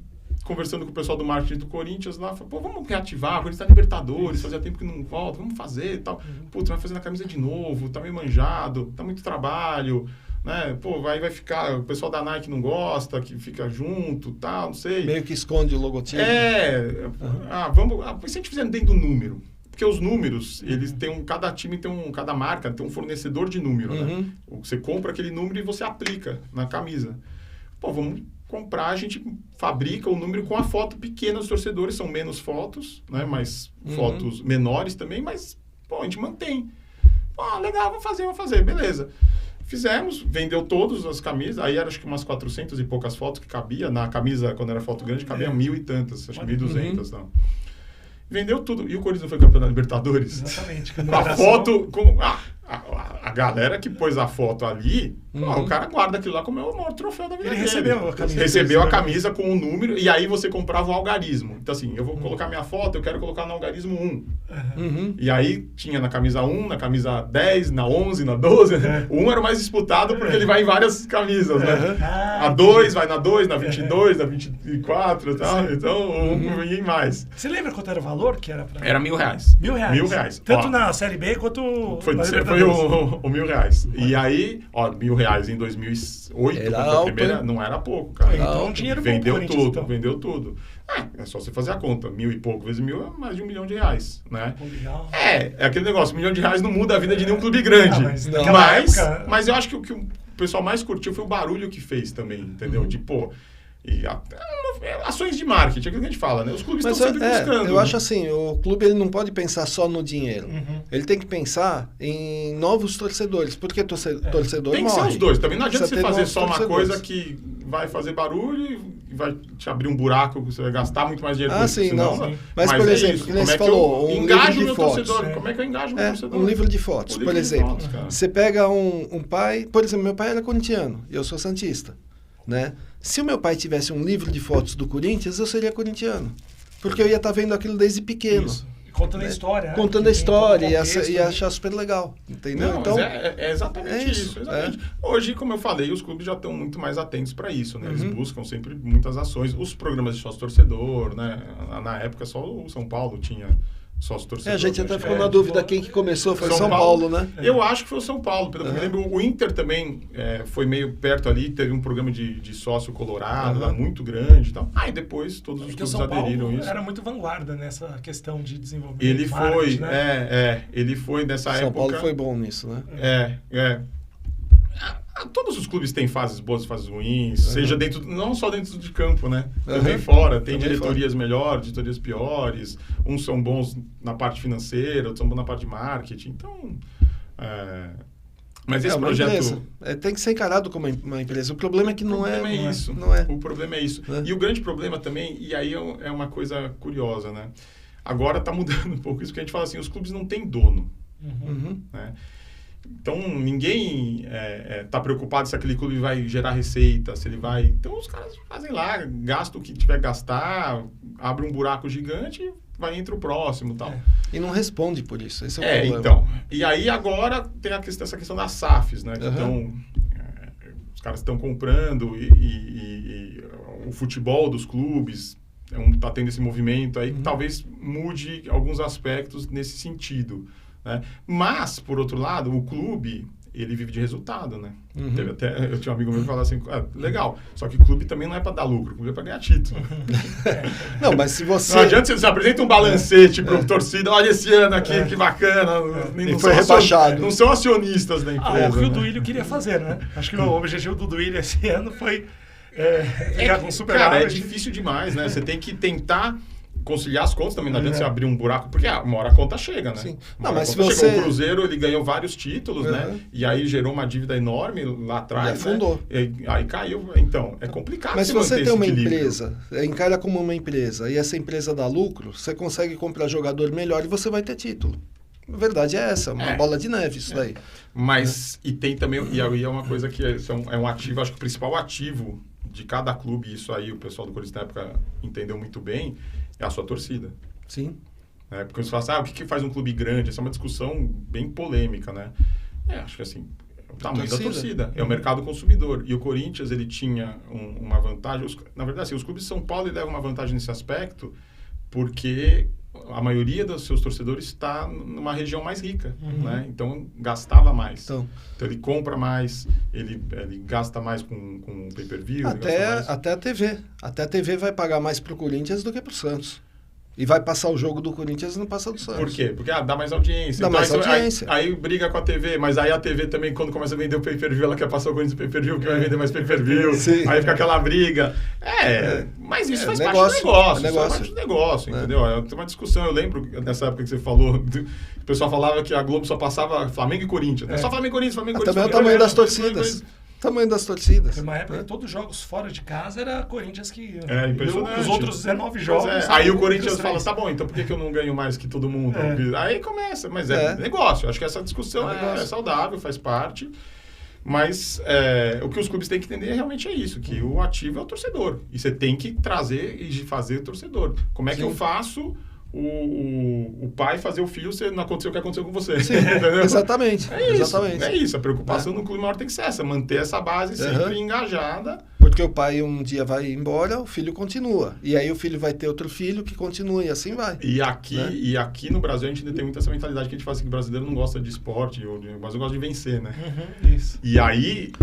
conversando com o pessoal do marketing do Corinthians lá, falou, vamos reativar, o Corinthians tá Libertadores, fazia tempo que não volta, vamos fazer e tal. Putz, vai fazer na camisa de novo, tá meio manjado, tá muito trabalho, né? Vai ficar, o pessoal da Nike não gosta, que fica junto, tal, não sei. Meio que esconde o logotipo. Se a gente fizer dentro do número, porque os números, eles têm cada marca tem um fornecedor de número, né? Você compra aquele número e você aplica na camisa. Vamos comprar, a gente fabrica o número com a foto pequena dos torcedores, são menos fotos, né? Mas fotos menores também, mas, pô, a gente mantém. Pô, legal, vamos fazer, beleza. Fizemos, vendeu todas as camisas, aí era acho que umas 400 e poucas fotos que cabia, na camisa, quando era foto grande, cabia 1.000 e tantas, acho que 1.200, não. Vendeu tudo. E o Corinthians não foi campeão da Libertadores? Exatamente. A foto com... A galera que pôs a foto ali, o cara guarda aquilo lá como é o maior troféu da vida dele. Recebeu a camisa. Recebeu a camisa com o número, e aí você comprava o algarismo. Então assim, eu vou colocar minha foto, eu quero colocar no algarismo 1. E aí tinha na camisa 1, na camisa 10, na 11, na 12. O 1 era o mais disputado porque ele vai em várias camisas, né? A 2 vai na 2, na 22, na 24 e tal. Então o 1 ia em mais. Você lembra quanto era o valor que era pra... Era R$1.000. R$1.000. Tanto na Série B quanto na Libertadores. O R$1.000. E aí, ó, R$1.000 em 2008, era alto, primeira, não era pouco, cara. Então, dinheiro vendeu tudo, então. Vendeu tudo. É só você fazer a conta. 1.000 e pouco vezes 1.000 é mais de R$1 milhão, né? Legal. É aquele negócio, R$1 milhão não muda a vida de nenhum clube grande. Mas eu acho que o que o pessoal mais curtiu foi o barulho que fez também, entendeu? De, pô... ações de marketing, é aquilo que a gente fala, né? Os clubes estão sempre buscando. Eu acho assim, o clube ele não pode pensar só no dinheiro. Ele tem que pensar em novos torcedores, porque torcedor tem que morre. ser os dois. Também não adianta você fazer só uma coisa que vai fazer barulho e vai te abrir um buraco, você vai gastar muito mais dinheiro. Mas, por exemplo, que você falou, um livro de fotos. Como é que eu engajo o meu torcedor? Um livro de fotos, por exemplo. Você pega um pai, por exemplo, meu pai era corintiano, eu sou santista, né? Se o meu pai tivesse um livro de fotos do Corinthians, eu seria corintiano. Porque eu ia estar vendo aquilo desde pequeno. Isso. Contando a história. Contando a história e achar super legal. Entendeu? Não, então, é exatamente isso. Exatamente. Hoje, como eu falei, os clubes já estão muito mais atentos para isso, né? Eles buscam sempre muitas ações. Os programas de sócio-torcedor, né? Na época, só o São Paulo tinha sócio-torcedor. A gente até ficou na dúvida quem que começou, foi São Paulo, né? Eu acho que foi o São Paulo. Pelo que eu me lembro, o Inter também foi meio perto ali, teve um programa de sócio colorado, lá, muito grande e tal. Aí depois todos os clubes aderiram isso. Era muito vanguarda nessa questão de desenvolvimento. Ele foi, né? Ele foi nessa época. São Paulo foi bom nisso, né? Todos os clubes têm fases boas e fases ruins, seja dentro, não só dentro de campo, né? Também fora, tem diretorias melhores, diretorias piores, uns são bons na parte financeira, outros são bons na parte de marketing, então... Mas esse projeto... tem que ser encarado como uma empresa, o problema é que não é isso. O problema é isso. E o grande problema também, e aí é uma coisa curiosa, né? Agora está mudando um pouco isso, porque a gente fala assim, os clubes não têm dono, né? Então, ninguém está preocupado se aquele clube vai gerar receita, se ele vai... Então, os caras fazem lá, gastam o que tiver que gastar, abre um buraco gigante e vai entre o próximo e tal. E não responde por isso, esse é o problema. Então. E aí, agora, tem essa questão das SAFs, né? Então, os caras estão comprando e o futebol dos clubes está tendo esse movimento aí que talvez mude alguns aspectos nesse sentido. Né? Mas, por outro lado, o clube, ele vive de resultado, né? Eu tinha um amigo meu que falava assim, legal, só que o clube também não é para dar lucro, o clube é para ganhar título. Não, mas se você... Não adianta você apresenta um balancete para a torcida, olha esse ano aqui, que bacana. E foi rebaixado. Não são acionistas da empresa. O que o Duílio queria fazer, né? Acho que o objetivo do Duílio esse ano foi ficar com super Cara, é difícil demais, né? Você tem que tentar... conciliar as contas também, não adianta você abrir um buraco, porque uma hora a conta chega, né? Sim. Não, mas se você... O Cruzeiro, ele ganhou vários títulos, né? E aí gerou uma dívida enorme lá atrás, e afundou. Né? Aí caiu. Então, é complicado. Mas se você tem uma empresa, encara como uma empresa, e essa empresa dá lucro, você consegue comprar jogador melhor e você vai ter título. A verdade é essa, uma bola de neve isso daí. Mas, e tem também, e aí é uma coisa que é um ativo, acho que o principal ativo de cada clube, isso aí o pessoal do Corinthians na época entendeu muito bem, é a sua torcida. Sim. Porque você fala assim, o que faz um clube grande? Essa é uma discussão bem polêmica, né? Acho que assim, o tamanho da torcida. É o mercado consumidor. E o Corinthians, ele tinha uma vantagem. Na verdade, assim, os clubes de São Paulo levam uma vantagem nesse aspecto, porque a maioria dos seus torcedores está numa região mais rica, né? Então, gastava mais. Então ele compra mais, ele gasta mais com pay-per-view. Até a TV. Até a TV vai pagar mais para o Corinthians do que para o Santos. E vai passar o jogo do Corinthians e não passa do Santos. Por quê? Porque dá mais audiência. Dá então, mais audiência. Aí briga com a TV, mas aí a TV também, quando começa a vender o pay-per-view, ela quer passar o Corinthians pay-per-view, que vai vender mais pay-per-view. Sim. Aí fica aquela briga. Mas isso faz parte do negócio. Isso faz parte do negócio, entendeu? Tem uma discussão, eu lembro, nessa época que você falou, o pessoal falava que a Globo só passava Flamengo e Corinthians. É só Flamengo e Corinthians, Flamengo e Corinthians. Também é o tamanho das torcidas. Tamanho das torcidas. Foi uma época que todos os jogos fora de casa era Corinthians que ia. É impressionante. Os outros 19 jogos. Aí o Corinthians fala, tá bom, então por que eu não ganho mais que todo mundo? Aí começa, mas é negócio. Acho que essa discussão é saudável, faz parte. Mas o que os clubes têm que entender realmente é isso, que o ativo é o torcedor. E você tem que trazer e fazer o torcedor. Como é que eu faço o pai fazer o filho se não aconteceu o que aconteceu com você? Sim, entendeu? Exatamente. É isso. A preocupação no clube maior tem que ser essa, manter essa base sempre engajada. Porque o pai um dia vai embora, o filho continua. E aí o filho vai ter outro filho que continua e assim vai. E aqui no Brasil a gente ainda tem muita essa mentalidade que a gente fala assim, que o brasileiro não gosta de esporte, mas eu gosto de vencer, né? Isso. E aí,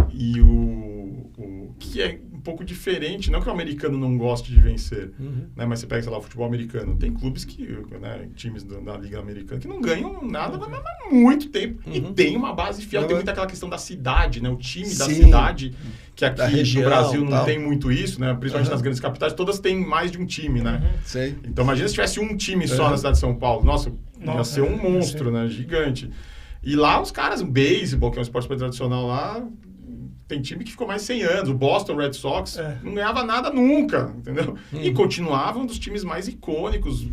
o que é um pouco diferente, não que o americano não goste de vencer, né? Mas você pega, sei lá, o futebol americano, tem clubes times da Liga Americana que não ganham nada há muito tempo. E tem uma base fiel, tem muita aquela questão da cidade, né? O time da cidade, que aqui região, no Brasil não tem muito isso, né? Principalmente nas grandes capitais, todas têm mais de um time, né? Então imagina se tivesse um time só na cidade de São Paulo. Nossa, ia ser um monstro, né? Gigante. E lá os caras, o beisebol, que é um esporte super tradicional lá, tem time que ficou mais de 100 anos. O Boston Red Sox não ganhava nada nunca, entendeu? E continuava um dos times mais icônicos.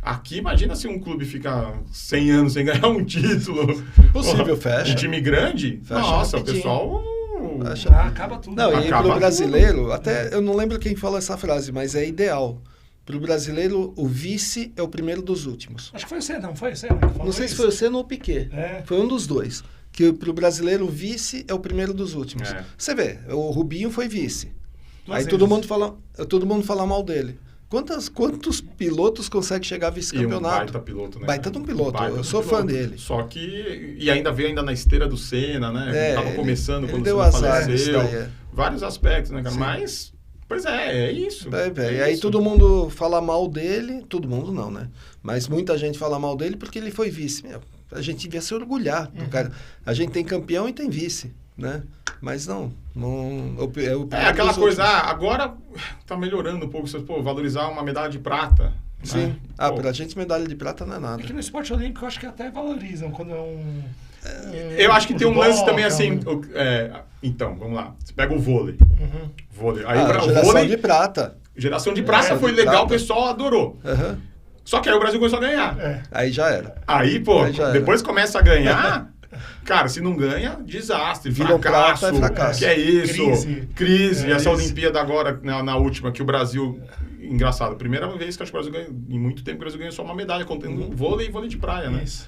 Aqui, imagina se um clube fica 100 anos sem ganhar um título. Possível, fecha. Um time grande, nossa, rapidinho. O pessoal... acaba tudo. Não, e pro brasileiro, até eu não lembro quem falou essa frase, mas é ideal. Pro brasileiro, o vice é o primeiro dos últimos. Acho que foi o Senna, não foi o Senna que falou. Não sei se foi o Senna ou o Piquet. Foi um dos dois. Que pro brasileiro, o vice é o primeiro dos últimos. Você vê, o Rubinho foi vice. Aí todo mundo fala mal dele. Quantos pilotos conseguem chegar a vice-campeonato? E um baita piloto, né? Baita de um piloto, eu sou fã dele. Só que... E ainda veio na esteira do Senna, né? Tava começando quando deu o Senna azar faleceu. Vários aspectos, né, cara? Mas... Pois é isso. E aí todo mundo fala mal dele, todo mundo não, né? Mas muita gente fala mal dele porque ele foi vice. A gente devia se orgulhar do cara. A gente tem campeão e tem vice, né? Mas não aquela coisa, agora tá melhorando um pouco, valorizar uma medalha de prata. Sim. Né? Pra gente medalha de prata não é nada. É que no esporte olímpico eu acho que até valorizam quando é eu acho que tem um lance também assim. Então, vamos lá. Você pega o vôlei. Vôlei. Aí geração vôlei, de prata. Geração de prata foi legal, o pessoal adorou. Só que aí o Brasil começou a ganhar. Aí já era. Aí, depois começa a ganhar. Cara, se não ganha, desastre, fracasso. Prata, é fracasso. Que é isso? Crise. Essa Olimpíada agora, na última, que o Brasil... Engraçado, primeira vez que acho que o Brasil ganhou, em muito tempo o Brasil ganhou só uma medalha, contendo vôlei e vôlei de praia, né? Isso.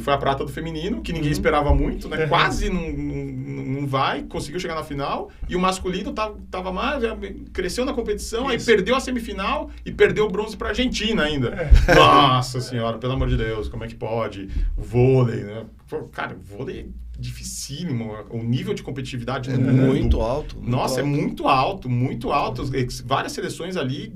Foi a prata do feminino, que ninguém esperava muito, né? Quase não vai, conseguiu chegar na final. E o masculino tava mais, cresceu na competição, aí perdeu a semifinal e perdeu o bronze para a Argentina ainda. Nossa senhora, pelo amor de Deus, como é que pode? O vôlei, né? Cara, o vôlei é dificílimo. O nível de competitividade no mundo... Muito alto. Nossa, é muito alto, muito alto. Várias seleções ali...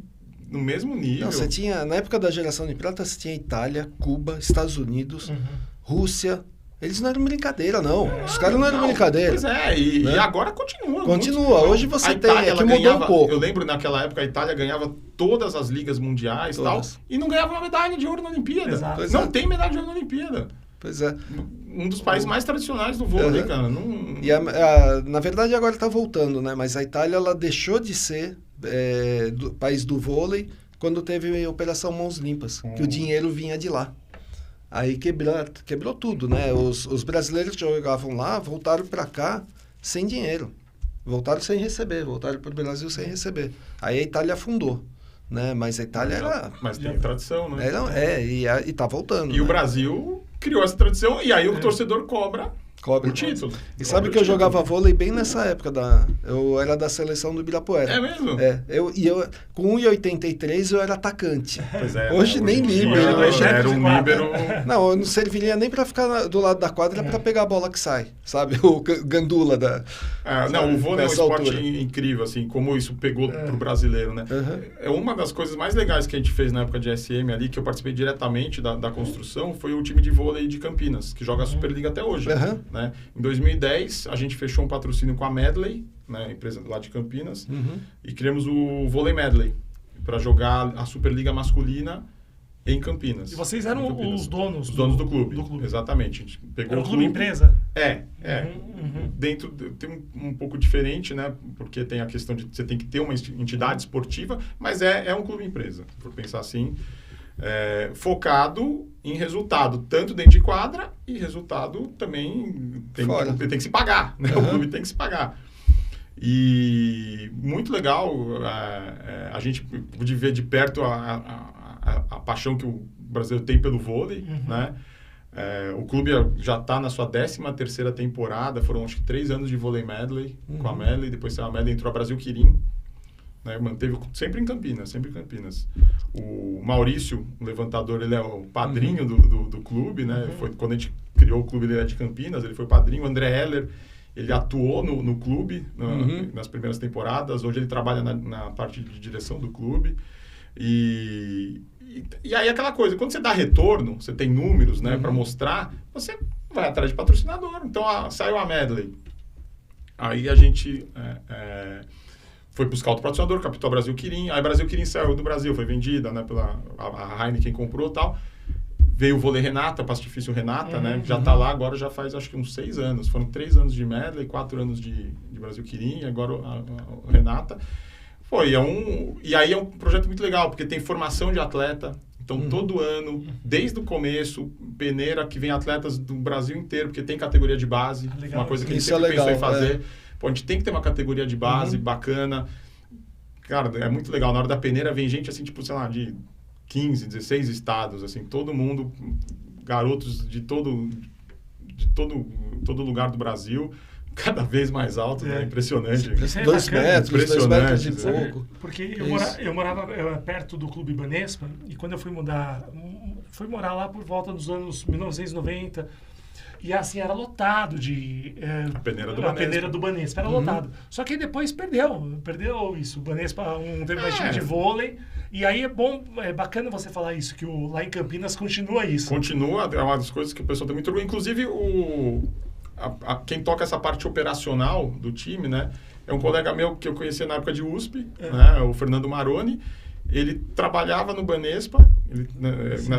No mesmo nível. Não, você tinha, na época da geração de prata, você tinha Itália, Cuba, Estados Unidos, Rússia. Eles não eram brincadeira, não. Os caras não eram brincadeira. Pois é, e agora continua. Continua. Hoje você tem, que mudou um pouco. Eu lembro naquela época a Itália ganhava todas as ligas mundiais e não ganhava uma medalha de ouro na Olimpíada. Exato. Não tem medalha de ouro na Olimpíada. Pois é. Um dos países mais tradicionais do vôlei, cara. E na verdade agora está voltando, né? Mas a Itália ela deixou de ser do país do vôlei quando teve a Operação Mãos Limpas, que o dinheiro vinha de lá. Aí quebrou tudo, né? Os brasileiros que jogavam lá voltaram para cá sem dinheiro. Voltaram sem receber, voltaram para o Brasil sem receber. Aí a Itália afundou, né? Mas a Itália era... Mas tem tradição, né? E tá voltando. E o Brasil criou essa tradição e aí o torcedor cobra Cobre o título. E sabe que eu jogava vôlei bem nessa época. Eu era da seleção do Ibirapuera. É mesmo? Eu com 1,83 eu era atacante. Pois é, hoje nem líbero. Era um líbero. Não, eu não serviria nem para ficar do lado da quadra para pegar a bola que sai. Sabe? O gandula da... o vôlei é um esporte incrível, assim, como isso pegou pro brasileiro, né? É uma das coisas mais legais que a gente fez na época de SM ali, que eu participei diretamente da construção, foi o time de vôlei de Campinas, que joga a Superliga até hoje. Né? Em 2010, a gente fechou um patrocínio com a Medley, né, empresa lá de Campinas, e criamos o Vôlei Medley, para jogar a Superliga masculina em Campinas. E vocês eram os donos? Os donos do clube. Exatamente. A gente pegou era o clube empresa? Dentro tem um pouco diferente, né? Porque tem a questão de você tem que ter uma entidade esportiva, mas é um clube empresa, por pensar assim. Focado em resultado, tanto dentro de quadra e resultado também tem que se pagar, né? O clube tem que se pagar. E muito legal a gente pôde ver de perto a paixão que o brasileiro tem pelo vôlei, né? O clube já está na sua 13ª temporada, foram acho que 3 anos de vôlei medley com a Medley, depois a Medley entrou a Brasil Quirim, né? Manteve sempre em Campinas. O Maurício, o levantador, ele é o padrinho do clube, né? Foi quando a gente criou o clube, ele era de Campinas, ele foi padrinho. O André Heller, ele atuou no clube nas primeiras temporadas, hoje ele trabalha na parte de direção do clube. E aí aquela coisa, quando você dá retorno, você tem números, né, para mostrar, você vai atrás de patrocinador. Então saiu a Medley. Aí a gente foi buscar outro patrocinador, captou a Brasil Quirim. Aí a Brasil Quirim saiu do Brasil, foi vendida, né, pela a Heineken comprou e tal. Veio o Vôlei Renata, Pastifício Renata, né? Já está lá agora, já faz acho que uns 6 anos. Foram 3 anos de Medley, 4 anos de Brasil Quirim, agora o Renata. E aí é um projeto muito legal, porque tem formação de atleta. Então, todo ano, desde o começo, peneira que vem atletas do Brasil inteiro, porque tem categoria de base. Legal. Uma coisa que a gente sempre pensou em fazer. Pô, a gente tem que ter uma categoria de base bacana. Cara, é muito legal. Na hora da peneira vem gente assim, tipo, sei lá, de 15, 16 estados, assim, todo mundo, garotos de todo lugar do Brasil, cada vez mais alto, né? Impressionante. 2 metros, 2 metros e pouco. Porque eu morava perto do Clube Banespa, e quando eu fui morar lá por volta dos anos 1990, e assim, era lotado a peneira do Banespa, era lotado. Só que depois perdeu isso. O Banespa teve mais time de vôlei. E aí é bacana você falar isso, que lá em Campinas continua isso. Continua, é uma das coisas que o pessoal tem muito orgulho. Inclusive, quem toca essa parte operacional do time, né? É um colega meu que eu conhecia na época de USP, né, o Fernando Maroni. Ele trabalhava no Banespa,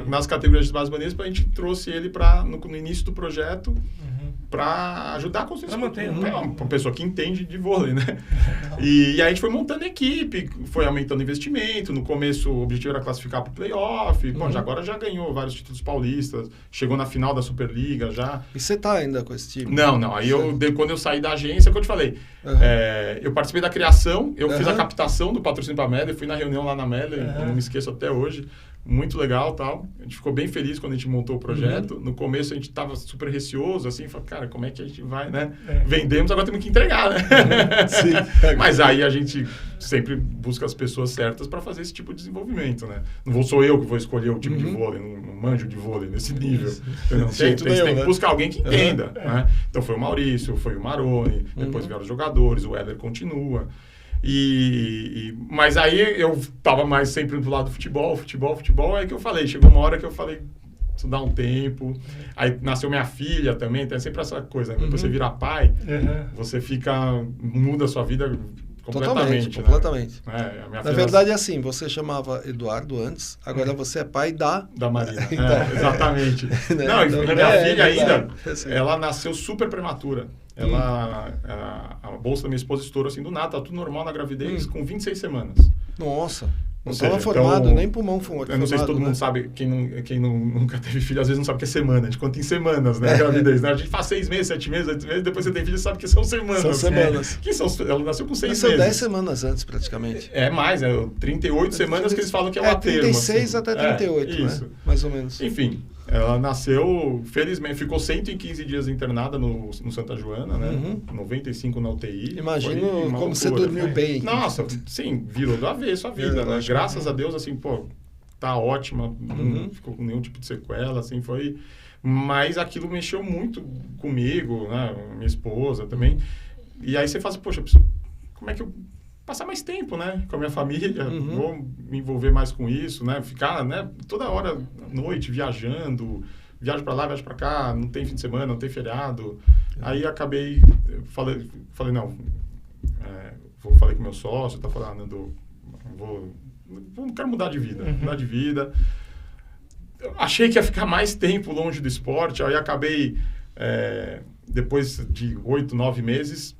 nas categorias de base do Banespa, a gente trouxe ele no início do projeto para ajudar a construir uma pessoa que entende de vôlei, né? E aí a gente foi montando equipe, foi aumentando investimento. No começo o objetivo era classificar para o playoff. Bom, agora já ganhou vários títulos paulistas, chegou na final da Superliga já. E você tá ainda com esse time? Não. Aí quando eu saí da agência, que eu te falei, eu participei da criação, eu fiz a captação do patrocínio para a Medley, fui na reunião lá na Medley, eu não me esqueço até hoje. Muito legal, tal. A gente ficou bem feliz quando a gente montou o projeto. No começo a gente estava super receoso, assim, falou, cara, como é que a gente vai, né? Vendemos, agora temos que entregar, né? Sim. Mas aí a gente sempre busca as pessoas certas para fazer esse tipo de desenvolvimento, né? Não sou eu que vou escolher o time de vôlei, não manjo de vôlei nesse nível. Você tem que buscar alguém que entenda, né? Então foi o Maurício, foi o Maroni, depois vieram os jogadores, o Heller continua. Mas aí eu tava mais sempre do lado do futebol, aí que eu falei, chegou uma hora que eu falei, preciso dar um tempo. Aí nasceu minha filha também, tem sempre essa coisa, né? Quando você vira pai, você muda a sua vida completamente. Completamente. Né? Na verdade é assim, você chamava Eduardo antes, agora você é pai da Marina. Exatamente. Não, minha filha ainda, ela nasceu super prematura. A bolsa da minha esposa estourou assim do nada, tá tudo normal na gravidez, com 26 semanas. Nossa, não estava formado, nem pulmão formado. Eu não sei se todo mundo sabe, quem nunca teve filho, às vezes não sabe o que é semana. A gente conta em semanas, né, a gravidez. Né? A gente faz 6 meses, 7 meses, 8 meses, depois você tem filho e sabe que são semanas. São semanas. Ela nasceu com 6 meses. Nasceu 10 semanas antes, praticamente. É mais, 38 semanas que eles falam que é o atermo. 36 assim. até 38, isso. né? Mais ou menos. Enfim. Ela nasceu, felizmente, ficou 115 dias internada no Santa Joana, né? 95 na UTI. Imagino como você dormiu bem. Nossa, sim, virou do avesso a vida, né? Graças a Deus, assim, pô, tá ótima, não ficou com nenhum tipo de sequela, assim, foi... Mas aquilo mexeu muito comigo, né? Minha esposa também. E aí você fala assim, poxa, como é que eu... Passar mais tempo, né? Com a minha família, vou me envolver mais com isso, né? Ficar, né? Toda hora, à noite, viajando, viajo para lá, viajo para cá, não tem fim de semana, não tem feriado. Aí acabei, falei não, falei com meu sócio, tá falando, quero mudar de vida, Achei que ia ficar mais tempo longe do esporte, aí acabei, depois de 8, 9 meses...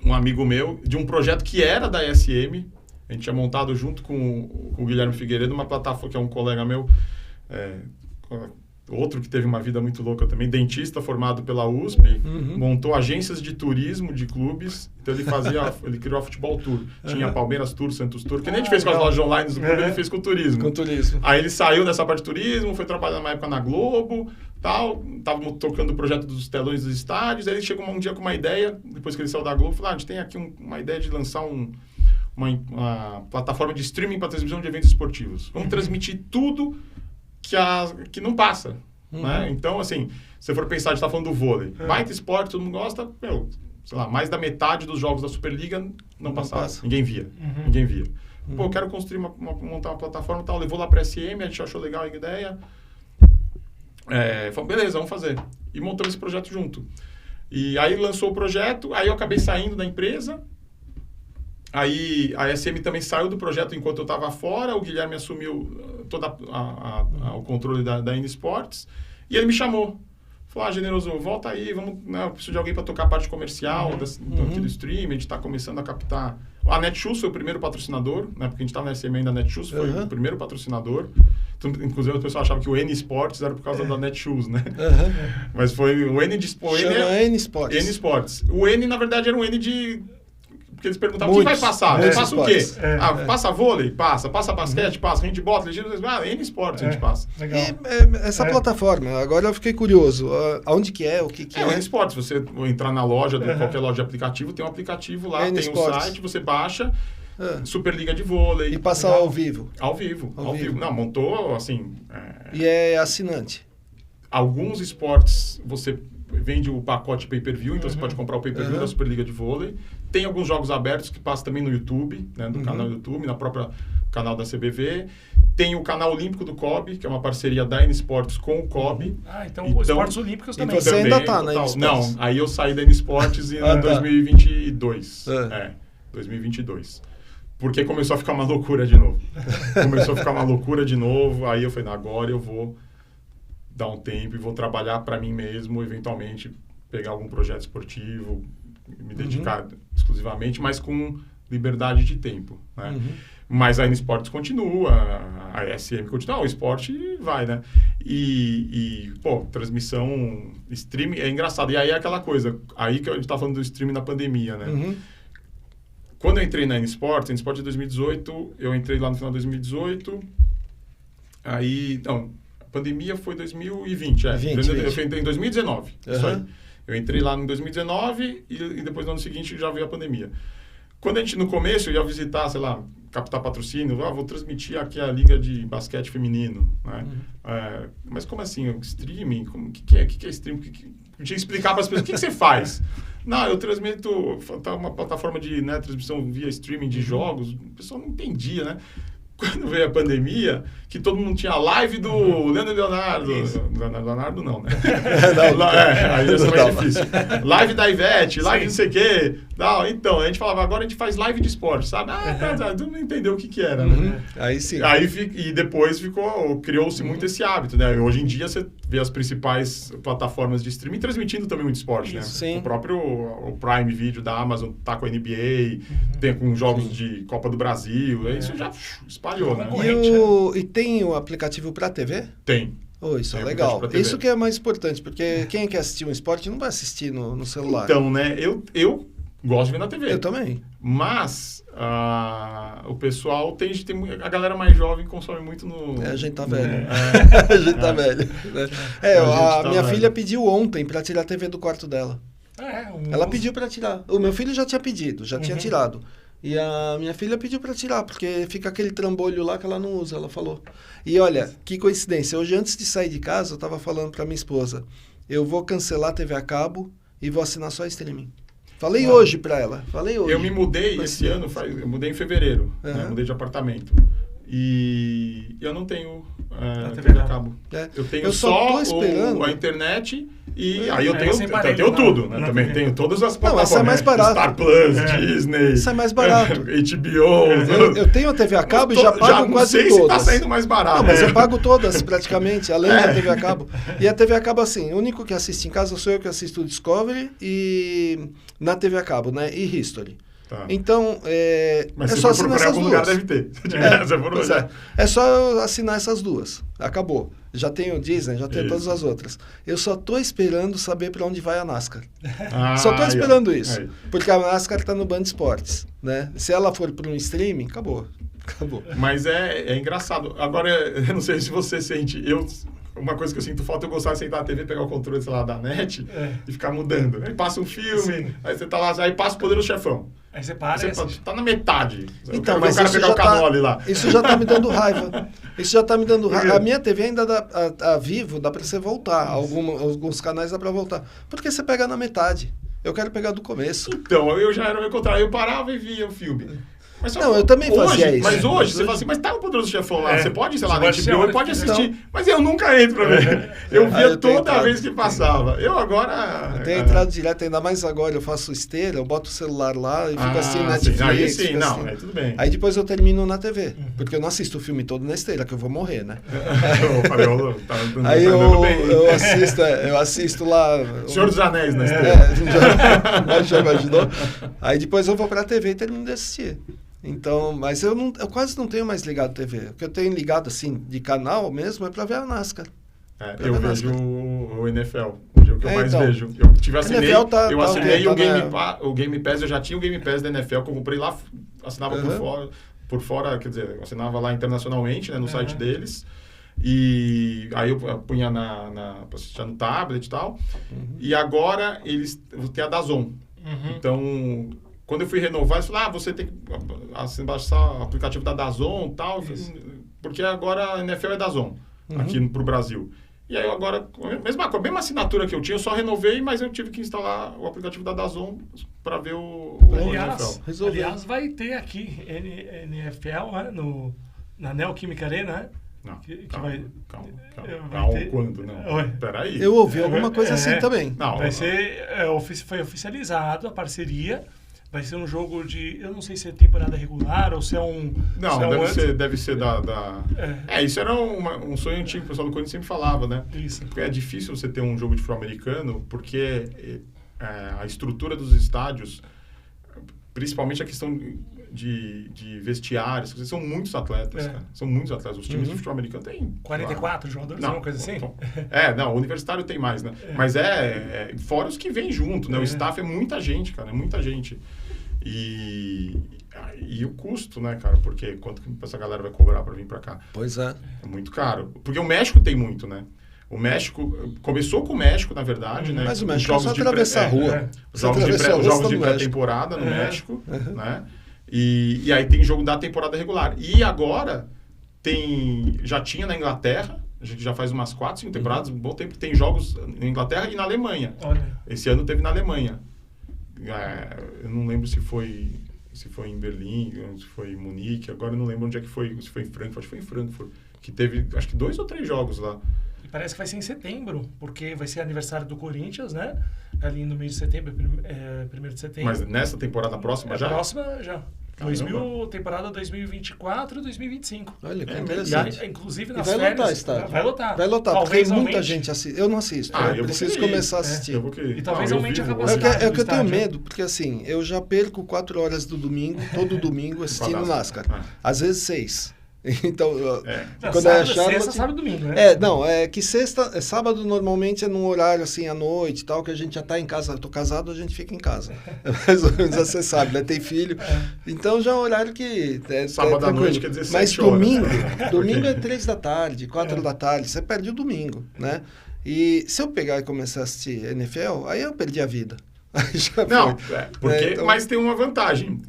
um amigo meu, de um projeto que era da ESM, a gente tinha montado junto com o Guilherme Figueiredo, uma plataforma que é um colega meu, outro que teve uma vida muito louca também, dentista formado pela USP, montou agências de turismo de clubes, então ele criou a Futebol Tour. Tinha Palmeiras Tour, Santos Tour, que nem a gente fez com as lojas online do clube, ele fez com o turismo. Com turismo. Aí ele saiu dessa parte de turismo, foi trabalhar uma época na Globo, tava tocando o projeto dos telões dos estádios, aí ele chegou um dia com uma ideia, depois que ele saiu da Globo, falou, a gente tem aqui uma ideia de lançar uma plataforma de streaming para transmissão de eventos esportivos. Vamos transmitir tudo que não passa. Né? Então, assim, se você for pensar, a gente tá falando do vôlei. Baita esporte, todo mundo gosta, sei lá, mais da metade dos jogos da Superliga não passava. Ninguém via. Pô, eu quero construir montar uma plataforma e tal. Levou lá pra SM, a gente achou legal a ideia. Falou, beleza, vamos fazer. E montamos esse projeto junto. E aí lançou o projeto, aí eu acabei saindo da empresa. Aí a SM também saiu do projeto enquanto eu estava fora, o Guilherme assumiu todo o controle da N Sports, e ele me chamou. Falou, Generoso, volta aí, vamos, né, eu preciso de alguém para tocar a parte comercial do streaming, a gente está começando a captar. A Netshoes foi o primeiro patrocinador, né, porque a gente estava na SM ainda, a Netshoes foi o primeiro patrocinador. Então, inclusive, o pessoal achava que o N Sports era por causa da Netshoes, né? Mas foi o N de Sports. N Sports. N Sports. O N, na verdade, era um N de... Porque eles perguntavam, quem vai passar? Passa o quê? Passa vôlei? Passa. Passa basquete? Passa. Handball? N Esportes a gente passa. Legal. Essa plataforma, agora eu fiquei curioso. Aonde que é? O que é? O N Esportes. Você entrar na loja, qualquer loja de aplicativo, tem um aplicativo lá, tem um site, você baixa, Superliga de vôlei. E passa ao vivo? Ao vivo. Não, montou, assim... E é assinante? Alguns esportes, você vende o pacote pay-per-view, então você pode comprar o pay-per-view da Superliga de vôlei. Tem alguns jogos abertos que passam também no YouTube, né, no canal do YouTube, na própria canal da CBV. Tem o canal Olímpico do COB, que é uma parceria da N Sports com o COB. Então Esportes Olímpicos também. E você ainda está na N Sports? Não, aí eu saí da N Sports em 2022. 2022. Porque começou a ficar uma loucura de novo. Aí eu falei, agora eu vou dar um tempo e vou trabalhar para mim mesmo, eventualmente pegar algum projeto esportivo, me dedicar exclusivamente, mas com liberdade de tempo, né? Mas a N Sports continua, a SM continua, o esporte vai, né? Transmissão, streaming, é engraçado. E aí é aquela coisa, aí que a gente tá falando do streaming na pandemia, né? Quando eu entrei na N Sports de 2018, eu entrei lá no final de 2018, aí, não, a pandemia foi 2020, eu entrei em 2019, isso aí. Eu entrei lá em 2019 e depois no ano seguinte já veio a pandemia. Quando a gente, no começo, ia visitar, sei lá, captar patrocínio, vou transmitir aqui a Liga de Basquete Feminino, né? Mas como assim, streaming? O que é streaming? Eu tinha que explicar para as pessoas, o que você faz? Não, eu transmito uma plataforma de transmissão via streaming de jogos, o pessoal não entendia, né? Quando veio a pandemia, que todo mundo tinha live do Leandro e Leonardo. Leonardo não, né? Aí ia ser mais difícil. Live da Ivete, live não sei o quê. Não, então, a gente falava, agora a gente faz live de esporte, sabe? Todo mundo entendeu o que era, né? Aí sim. E depois criou-se muito esse hábito, né? Hoje em dia você vê as principais plataformas de streaming transmitindo também muito esporte, né? Sim. O próprio Prime Video da Amazon tá com a NBA, tem com jogos de Copa do Brasil, isso já espalhou, né? E tem o aplicativo para TV? Tem. Isso é legal. Isso que é mais importante, porque quem quer assistir um esporte não vai assistir no celular. Então, né? Eu Gosto de ver na TV. Eu também. Mas o pessoal tem a galera mais jovem consome muito no... A gente tá velho. A gente tá velho. A minha filha pediu ontem pra tirar a TV do quarto dela. Ela pediu pra tirar. O meu filho já tinha pedido, já tinha tirado. E a minha filha pediu pra tirar, porque fica aquele trambolho lá que ela não usa, ela falou. E olha, que coincidência. Hoje, antes de sair de casa, eu tava falando pra minha esposa, eu vou cancelar a TV a cabo e vou assinar só streaming. Falei hoje pra ela. Eu me mudei esse ano, eu mudei em fevereiro, né? Mudei de apartamento. E eu não tenho TV a cabo. Eu tenho só a internet e aí eu tenho tudo. Né? Também tenho todas as plataformas. Essa é mais barato. Star Plus, Disney. Isso é mais barato. HBO. Eu tenho a TV a cabo e já pago quase todas. Se tá saindo mais barato. Não, mas eu pago todas praticamente, além da TV a cabo. E a TV a cabo, assim, o único que assiste em casa sou eu que assisto o Discovery e na TV a cabo, né? E History. Tá. Então, mas é só assinar essas duas. Lugar deve ter. É só assinar essas duas. Acabou. Já tenho o Disney, já tenho todas as outras. Eu só tô esperando saber para onde vai a NASCAR. Só tô esperando isso. Porque a NASCAR tá no Band Esportes, né? Se ela for para um streaming, acabou. Mas é engraçado. Agora, eu não sei se você sente... Uma coisa que eu sinto falta, eu gostava de sentar na TV, pegar o controle, sei lá, da net e ficar mudando. Aí passa um filme, aí você tá lá, aí passa o Poderoso Chefão. Aí você para você tá na metade. Então, mas o cara pegar o canole lá. Isso já tá me dando raiva. A minha TV ainda dá, a Vivo, dá pra você voltar. Alguns canais dá pra voltar. Porque você pega na metade. Eu quero pegar do começo. Então, eu já era o meu contrário. Eu parava e via o filme. Mas eu também fazia isso. Mas hoje, você fala assim, mas tá o Poderoso Chefão lá, você pode, sei lá, na HBO, pode assistir. Não. Mas eu nunca entro pra ver. Eu via toda vez que passava. Eu agora... Eu tenho entrado direto, ainda mais agora, eu faço esteira, eu boto o celular lá e fico assim, Netflix. Aí sim, aí tudo bem. Aí depois eu termino na TV, porque eu não assisto o filme todo na esteira, que eu vou morrer, né? Aí eu assisto lá... Senhor dos Anéis na esteira. Já imaginou? Aí depois eu vou pra TV e termino de assistir. Então, mas eu quase não tenho mais ligado TV. O que eu tenho ligado, assim, de canal mesmo, é pra ver a NASCAR. Eu vejo o NFL, hoje é o que eu mais vejo. Eu assinei o Game Pass, eu já tinha o Game Pass da NFL, que eu comprei lá, assinava por fora, quer dizer, eu assinava lá internacionalmente, né, no site deles. E aí eu punha pra assistir no tablet e tal. E agora eles têm a DAZN. Então... Quando eu fui renovar, eles falaram, você tem que baixar o aplicativo da DAZN e tal, porque agora a NFL é DAZN, aqui pro Brasil. E aí eu agora, a mesma assinatura que eu tinha, eu só renovei, mas eu tive que instalar o aplicativo da DAZN para ver o NFL. Aliás, vai ter aqui NFL, né, na Neoquímica Arena, né? Não, calma. Quando? Não. Peraí. Eu ouvi alguma coisa assim também. Não, foi oficializado a parceria. Vai ser um jogo de... Eu não sei se é temporada regular ou se é um... Não, deve ser da... Isso era um sonho antigo que o pessoal do Corinthians sempre falava, né? Isso. Porque é difícil você ter um jogo de futebol americano, porque a estrutura dos estádios, principalmente a questão de vestiários, são muitos atletas, cara. São muitos atletas. Os times de futebol americano têm... 44 jogadores, alguma coisa assim? Não, o universitário tem mais, né? Mas fora os que vêm junto, né? O staff é muita gente, cara, é muita gente. E o custo, né, cara? Porque quanto que essa galera vai cobrar para vir para cá? Pois é. É muito caro. Porque o México tem muito, né? O México... Começou com o México, na verdade, né? Mas o México é só atravessar a rua. Jogos de pré-temporada no México, né? E aí tem jogo da temporada regular. E agora já tinha na Inglaterra, a gente já faz umas 4, 5 temporadas, um bom tempo, tem jogos na Inglaterra e na Alemanha. Olha. Esse ano teve na Alemanha. Eu não lembro se foi em Berlim, se foi em Munique, agora eu não lembro onde é que foi, se foi em Frankfurt, acho que foi em Frankfurt, que teve, acho que 2 ou 3 jogos lá. E parece que vai ser em setembro, porque vai ser aniversário do Corinthians, né? Ali no mês de setembro, 1º de setembro. Mas nessa temporada próxima já? Próxima já. Temporada 2024 e 2025. Olha, que interessante. Inclusive nas férias. Vai lotar, estádio. Vai lotar. Talvez porque muita gente assiste. Eu não assisto. Eu preciso começar a assistir. E talvez aumente a capacidade. É o que eu tenho medo, porque assim, eu já perco 4 horas do domingo, todo domingo, assistindo NASCAR. Às vezes 6. Então, quando sábado, é Charlotte... Sexta, sábado e domingo, né? É que sábado normalmente é num horário assim, à noite e tal, que a gente já tá em casa. Eu tô casado, a gente fica em casa. Mais ou menos, você sabe, né? Tem filho. Então já é um horário que... Sábado à noite quer dizer 7 Mas horas. domingo é 3 da tarde, 4 da tarde. Você perde o domingo, né? E se eu pegar e começar a assistir NFL, aí eu perdi a vida. Não, porque, mas tem uma vantagem.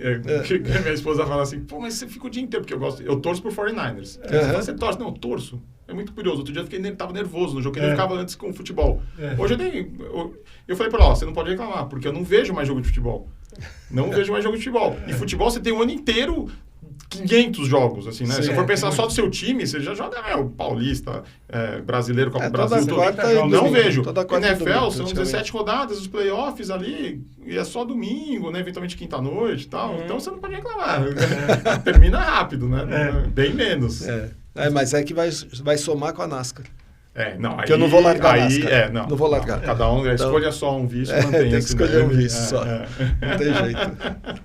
Que minha esposa fala assim, pô, mas você fica o dia inteiro, porque eu torço pro 49ers. Você torce? Não, eu torço. É muito curioso. Outro dia eu tava nervoso no jogo, que ele ficava antes com o futebol. Hoje eu falei pra ela, você não pode reclamar, porque eu não vejo mais jogo de futebol. Não vejo mais jogo de futebol. E futebol você tem o ano inteiro 500 jogos, assim, né? Sim, se for pensar só do seu time, você já joga o Paulista, brasileiro, Copa do Brasil, não vejo. NFL são 17 rodadas, os playoffs ali, e é só domingo, né? Eventualmente quinta-noite e tal. Então você não pode reclamar. Termina rápido, né? Bem menos. Mas é que vai somar com a NASCAR. Não, que eu não vou largar a NASCAR. Não vou largar. Cada um escolha só um vício, mantém. Tem que escolher um vício só. Não tem jeito.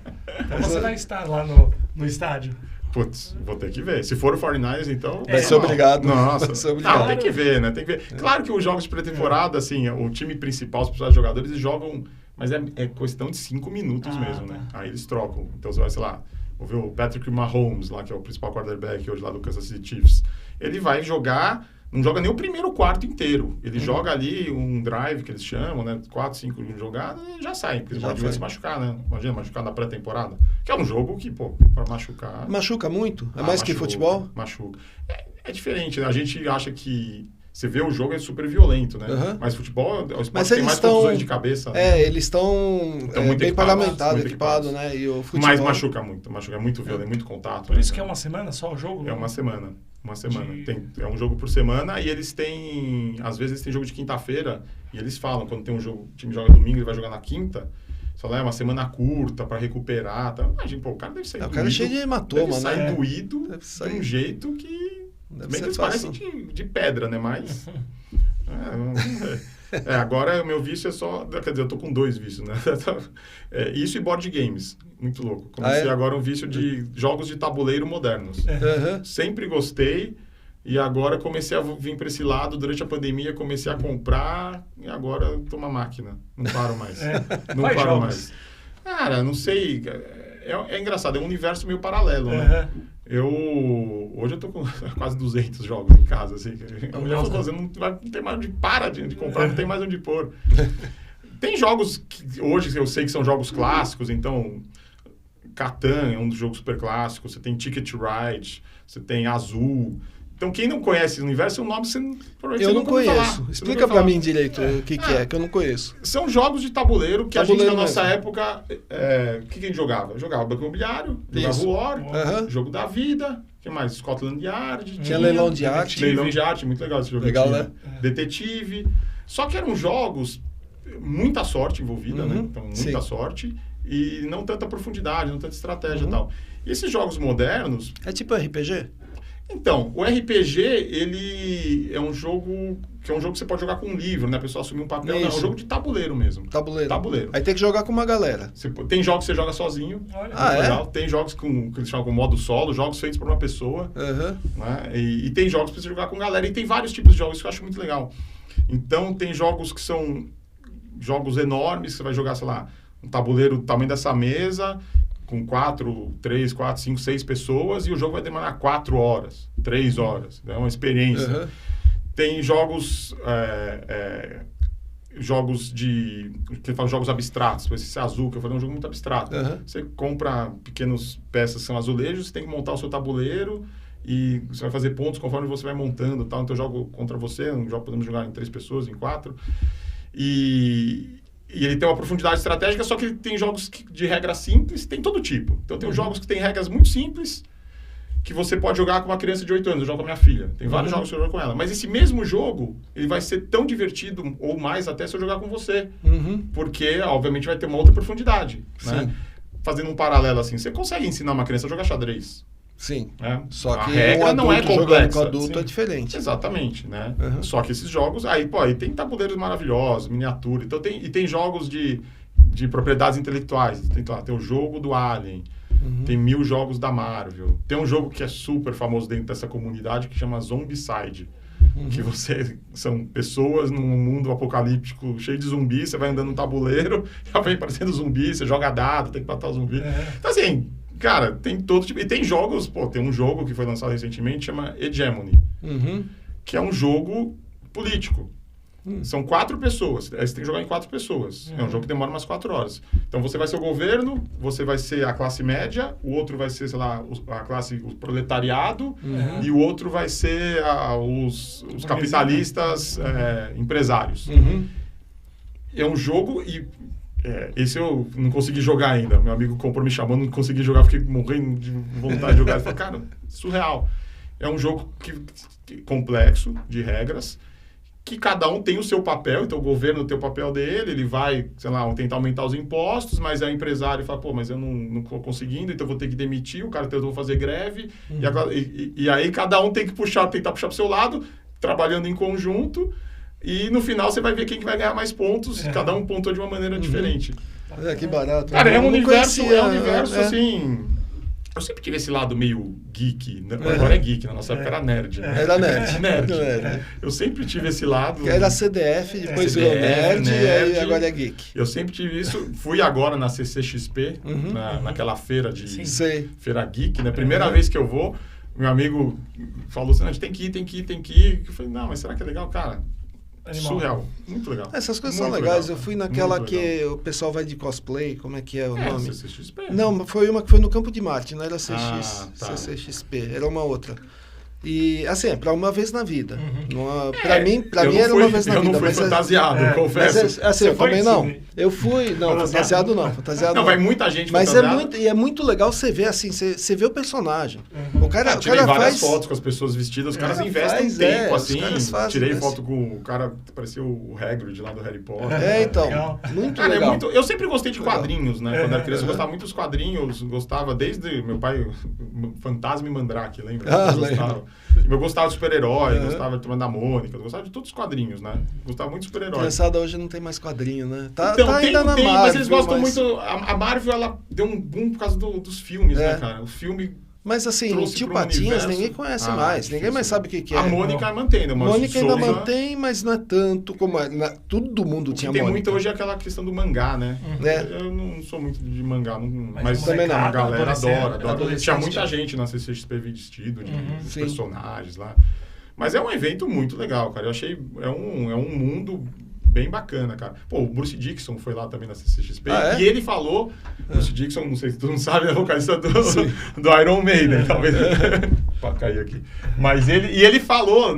Então você vai estar lá no estádio? Putz, vou ter que ver. Se for o 49ers, então... Vai ser obrigado. Nossa. Vai ser obrigado. Não, tem que ver, né? Tem que ver. Claro que os jogos de pré-temporada, assim, o time principal, os principais jogadores, eles jogam... Mas é questão de 5 minutos mesmo, né? Aí eles trocam. Então você vai, sei lá, vou ver o Patrick Mahomes, lá, que é o principal quarterback hoje lá do Kansas City Chiefs. Ele vai jogar... Não joga nem o primeiro quarto inteiro. Ele joga ali um drive, que eles chamam, né? 4, 5 jogadas e já sai. Porque ele pode se machucar, né? Imagina, machucar na pré-temporada. Que é um jogo que, pô, pra machucar... Machuca muito? É mais que futebol? Machuca. É diferente, né? A gente acha que... Você vê o jogo, é super violento, né? Mas futebol é o esporte que tem mais contusões de cabeça. Né? Eles estão bem parlamentados, equipados, né? E o futebol... Mas machuca muito. É muito violento, muito contato. Por isso que é uma semana só o jogo? É uma semana. É um jogo por semana e eles têm... Às vezes eles têm jogo de quinta-feira e eles falam, quando tem um jogo, o time joga domingo, ele vai jogar na quinta. Fala, é uma semana curta para recuperar. Tá? Imagina, o cara deve sair doído. O cara é cheio de hematoma, deve sair doído de um jeito que... Bem que eles parecem de pedra, né? Mas... agora o meu vício é só... Quer dizer, eu tô com 2 vícios, né? Isso e board games. Muito louco. Comecei agora um vício de jogos de tabuleiro modernos. Sempre gostei. E agora comecei a vir para esse lado. Durante a pandemia, comecei a comprar. E agora tô uma máquina. Não paro mais. Não paro mais. Cara, não sei... É engraçado. É um universo meio paralelo, né? Hoje eu tô com quase 200 jogos em casa, assim. A mulher falou, você não tem mais onde de comprar, não tem mais onde pôr. Tem jogos que hoje eu sei que são jogos clássicos, então Catan é um dos jogos super clássicos, você tem Ticket to Ride, você tem Azul. Então, quem não conhece o universo, é um nome que eu não conheço. Explica pra mim direito o que é, que eu não conheço. São jogos de tabuleiro que a gente, na nossa época, o que a gente jogava? Jogava Banco Imobiliário, jogava War, Jogo da Vida, o que mais? Scotland Yard. Tinha Leilão de Arte. Leilão de Arte, muito legal esse jogo. Legal, né? Detetive. Só que eram jogos, muita sorte envolvida, né? Então, muita sorte. E não tanta profundidade, não tanta estratégia e tal. E esses jogos modernos... É tipo RPG? Então, o RPG, ele é um jogo que você pode jogar com um livro, né? A pessoa assumir um papel. Não, é um jogo de tabuleiro mesmo. Tabuleiro. Aí tem que jogar com uma galera. Tem jogos que você joga sozinho. Legal. Tem jogos que eles chamam com modo solo, jogos feitos por uma pessoa. Né? E tem jogos para você jogar com galera. E tem vários tipos de jogos que eu acho muito legal. Então, tem jogos que são jogos enormes, que você vai jogar, sei lá, um tabuleiro do tamanho dessa mesa... com 3, 4, 5, 6 pessoas, e o jogo vai demorar 4 horas, 3 horas. É uma experiência. Tem jogos jogos abstratos. Esse Azul, que eu falei, é um jogo muito abstrato. Você compra pequenas peças que são azulejos, você tem que montar o seu tabuleiro e você vai fazer pontos conforme você vai montando. Tal. Então eu jogo contra você, podemos jogar em 3 pessoas, em 4. E ele tem uma profundidade estratégica, só que ele tem jogos de regra simples, tem todo tipo. Então tem jogos que tem regras muito simples, que você pode jogar com uma criança de 8 anos. Eu jogo com a minha filha. Tem vários jogos que eu jogo com ela. Mas esse mesmo jogo, ele vai ser tão divertido, ou mais até, se eu jogar com você. Porque, obviamente, vai ter uma outra profundidade. Né? Fazendo um paralelo assim, você consegue ensinar uma criança a jogar xadrez. Sim. Né? Só que a regra não é complexa. Com adulto é diferente. Exatamente, né? Só que esses jogos, aí tem tabuleiros maravilhosos, miniatura. Então tem jogos de propriedades intelectuais. Tem o jogo do Alien. Tem 1000 jogos da Marvel. Tem um jogo que é super famoso dentro dessa comunidade que chama Zombicide. Que são pessoas num mundo apocalíptico cheio de zumbis, você vai andando no tabuleiro, já vem aparecendo zumbi, você joga dado, tem que matar o zumbi. Então, assim, cara, tem todo tipo... E tem jogos, tem um jogo que foi lançado recentemente, chama Hegemony, que é um jogo político. São 4 pessoas. Aí você tem que jogar em 4 pessoas. É um jogo que demora umas 4 horas. Então você vai ser o governo, você vai ser a classe média, o outro vai ser, sei lá, o proletariado, e o outro vai ser os capitalistas empresários. É um jogo e... esse eu não consegui jogar ainda. Meu amigo comprou, me chamando, não consegui jogar, fiquei morrendo de vontade de jogar. Ele falou, cara, surreal. É um jogo complexo, de regras, que cada um tem o seu papel. Então o governo tem o papel dele, ele vai, sei lá, tentar aumentar os impostos, mas é o empresário fala, mas eu não estou conseguindo, então eu vou ter que demitir, o cara tentou fazer greve, e aí cada um tem que tentar puxar para o seu lado, trabalhando em conjunto, e no final você vai ver quem que vai ganhar mais pontos, cada um pontuou de uma maneira diferente. Que barato. Cara, é um universo assim... Eu sempre tive esse lado meio geek, né? Agora é geek, na nossa época era nerd. Né? Era nerd. Nerd. Eu sempre tive esse lado... Que era CDF, depois virou nerd, e aí agora é geek. Eu sempre tive isso. Fui agora na CCXP, naquela feira feira geek, né? Primeira vez que eu vou, meu amigo falou assim, a gente tem que ir. Eu falei, não, mas será que é legal? Cara, surreal. Muito legal. Essas coisas são legais. Eu fui naquela que o pessoal vai de cosplay, como é que é o nome? CCXP. Não, foi uma que foi no Campo de Marte, não era CCXP, era uma outra. E, assim, é pra uma vez na vida. Pra mim era uma vez na vida. Eu não fui fantasiado, confesso. Assim, eu também não. Eu fui, fantasiado não. Não, vai muita gente mas é muito legal você ver, assim, você vê o personagem. O cara tirei várias faz... fotos com as pessoas vestidas, os caras investem tempo, assim. Tirei foto com o cara, parecia o Hagrid lá do Harry Potter. Então, muito legal. Eu sempre gostei de quadrinhos, né? Quando era criança, eu gostava muito dos quadrinhos, gostava desde meu pai, Fantasma e Mandrake, lembra? Eu gostava de super-herói, gostava de Turma da Mônica, gostava de todos os quadrinhos, né? Gostava muito de super-herói. Criançada hoje não tem mais quadrinho, né? Então, ainda na Marvel. Mas eles gostam muito... A Marvel, ela deu um boom por causa dos filmes, né, cara? O filme... Mas assim, o Tio Patinhas ninguém conhece mais. Ninguém mais sabe o que é. A Mônica mantém, né? Mônica ainda mantém, mas não é tanto como... Todo mundo tinha Mônica. Tem muito hoje aquela questão do mangá, né? Eu não sou muito de mangá, mas também não. A galera adora. Tinha muita gente na CCXP vestido de personagens lá. Mas é um evento muito legal, cara. Eu achei... É um mundo... bem bacana, cara. O Bruce Dickinson foi lá também na CCXP. E ele falou... Bruce Dickinson, não sei se tu não sabe, é vocalista do Iron Maiden, talvez. Pode cair aqui. Mas ele falou,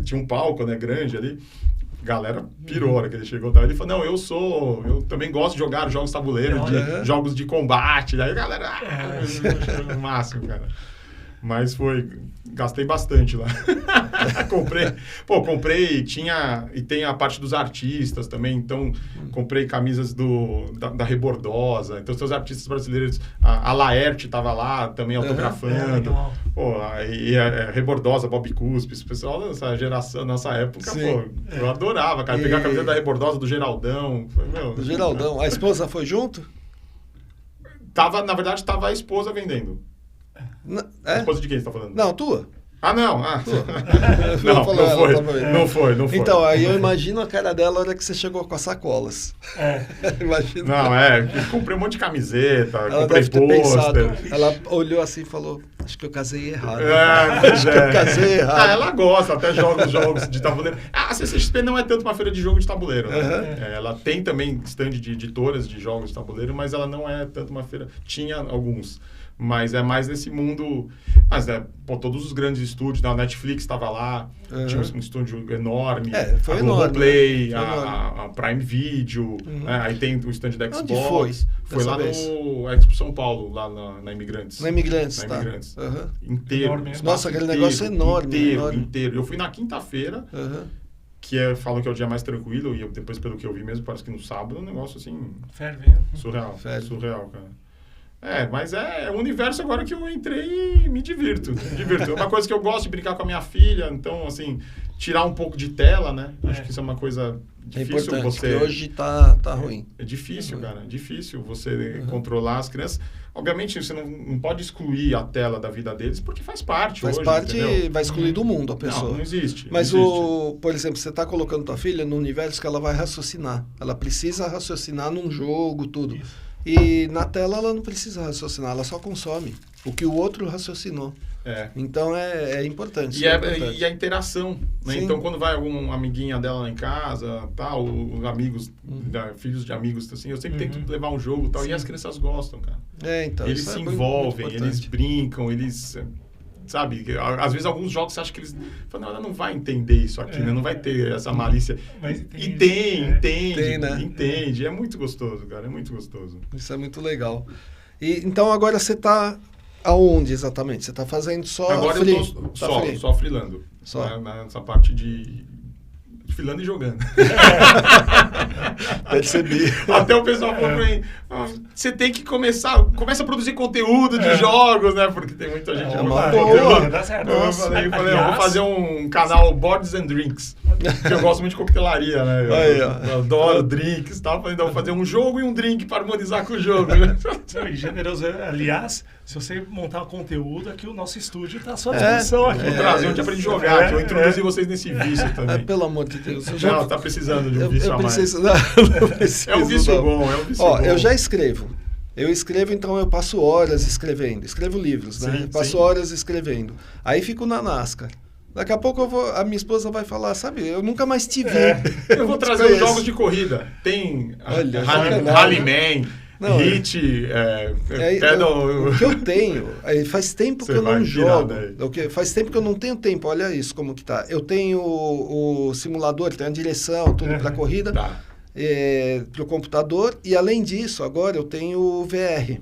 tinha um palco, né, grande ali. Galera pirou a hora que ele chegou. Ele falou, não, eu também gosto de jogar jogos de tabuleiro, jogos de combate. Aí a galera, o máximo, cara. Mas gastei bastante lá. Comprei, tem a parte dos artistas também, então comprei camisas da Rebordosa, então os artistas brasileiros, a Laerte estava lá também autografando, aí a Rebordosa, Bob Cuspe, o pessoal dessa geração, nessa época, eu adorava, cara, pegar a camiseta da Rebordosa, do Geraldão. Do Geraldão, a esposa foi junto? Na verdade, estava a esposa vendendo. A esposa de quem você está falando? Não, tua. Não. Não foi. Então, aí eu imagino a cara dela na hora que você chegou com as sacolas. Imagina. Comprei um monte de camiseta, ela comprei pôster. Ela olhou assim e falou, acho que eu casei errado. Acho que eu casei errado. Ela gosta, até jogos de tabuleiro. A CCXP não é tanto uma feira de jogo de tabuleiro, né? Ela tem também stand de editoras de jogos de tabuleiro, mas ela não é tanto uma feira. Tinha alguns. Mas é mais nesse mundo... Mas todos os grandes estúdios, né? A Netflix estava lá, tinha um estúdio enorme. Foi a Globoplay, a Prime Video, né? Aí tem o stand da Xbox. Onde foi? Foi lá no Expo São Paulo, lá na Imigrantes. Na Imigrantes, tá. Imigrantes. Inteiro. Nossa, aquele negócio é enorme. Inteiro. Eu fui na quinta-feira, falam que é o dia mais tranquilo, e depois, pelo que eu vi mesmo, parece que no sábado é um negócio assim... Surreal, cara. Mas é um universo agora que eu entrei e me divirto. É uma coisa que eu gosto de brincar com a minha filha. Então, assim, tirar um pouco de tela, né? Acho que isso é uma coisa difícil porque hoje tá ruim. É difícil, cara. É difícil você controlar as crianças. Obviamente, você não pode excluir a tela da vida deles, porque faz parte hoje, entendeu? Vai excluir do mundo a pessoa. Não existe. Mas, por exemplo, você está colocando tua filha no universo que ela vai raciocinar. Ela precisa raciocinar num jogo, tudo. Isso. E na tela ela não precisa raciocinar, ela só consome o que o outro raciocinou. Então é importante. E a interação, né? Então quando vai alguma amiguinha dela lá em casa, tal, os amigos, filhos de amigos, assim, eu sempre tento levar um jogo e tal, e as crianças gostam, cara. Então, eles se envolvem, eles brincam, eles... Sabe, às vezes alguns jogos você acha que eles... Não, ela não vai entender isso aqui, né? Não vai ter essa malícia. Mas entende. É muito gostoso, cara, é muito gostoso. Isso é muito legal. Então agora você está aonde exatamente? Você está fazendo só agora free? Eu tô só freelando. Só? Nessa parte de... Filando e jogando. Percebi. Até o pessoal falou pra mim, você tem que começa a produzir conteúdo de jogos, né? Porque tem muita gente... Dá certo. Eu falei, eu vou fazer um canal Boards and Drinks, que eu gosto muito de coquetelaria, né? Eu adoro drinks e tal. Falei, então, vou fazer um jogo e um drink para harmonizar com o jogo. E generoso. Aliás, se você montar conteúdo, aqui o nosso estúdio está à sua disposição. Vou trazer onde aprende a jogar, que eu introduzi vocês nesse vício também. Pelo amor de Deus. Não, tá precisando de um vício a mais. É um vício bom, é um vício bom. Eu já escrevo. Eu escrevo, então eu passo horas escrevendo. Escrevo livros, né? Passo horas escrevendo. Aí fico na NASCAR. Daqui a pouco a minha esposa vai falar, sabe, eu nunca mais te vi. Eu vou trazer os jogos de corrida. Tem Rallyman, Hit, Pedal... O que eu tenho, faz tempo que eu não jogo. Faz tempo que eu não tenho tempo, olha isso como que tá. Eu tenho o simulador, tenho a direção, tudo para corrida. Para o computador, e além disso, agora eu tenho o VR.